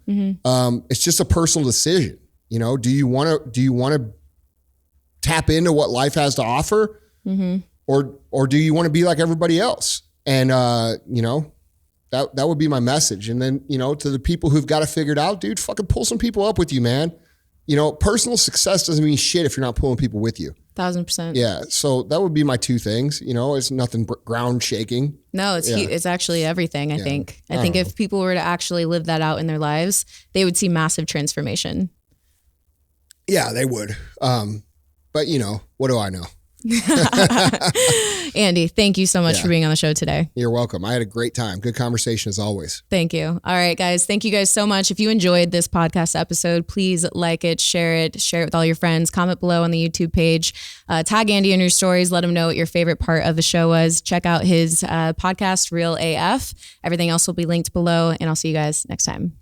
It's just a personal decision. You know, do you want to tap into what life has to offer? Or do you want to be like everybody else? And, you know, that would be my message. And then, you know, to the people who've got it figured out, dude, fucking pull some people up with you, man. personal success doesn't mean shit if you're not pulling people with you. 1,000%. Yeah. So that would be my two things. It's nothing ground shaking. No, it's actually everything. I think if people were to actually live that out in their lives, they would see massive transformation. Yeah, they would. But what do I know? Andy, thank you so much for being on the show today. You're welcome. I had a great time. Good conversation as always. Thank you. All right, guys. Thank you guys so much. If you enjoyed this podcast episode, please like it, share it with all your friends, comment below on the YouTube page, tag Andy in your stories, let him know what your favorite part of the show was. Check out his podcast, Real AF. Everything else will be linked below, and I'll see you guys next time.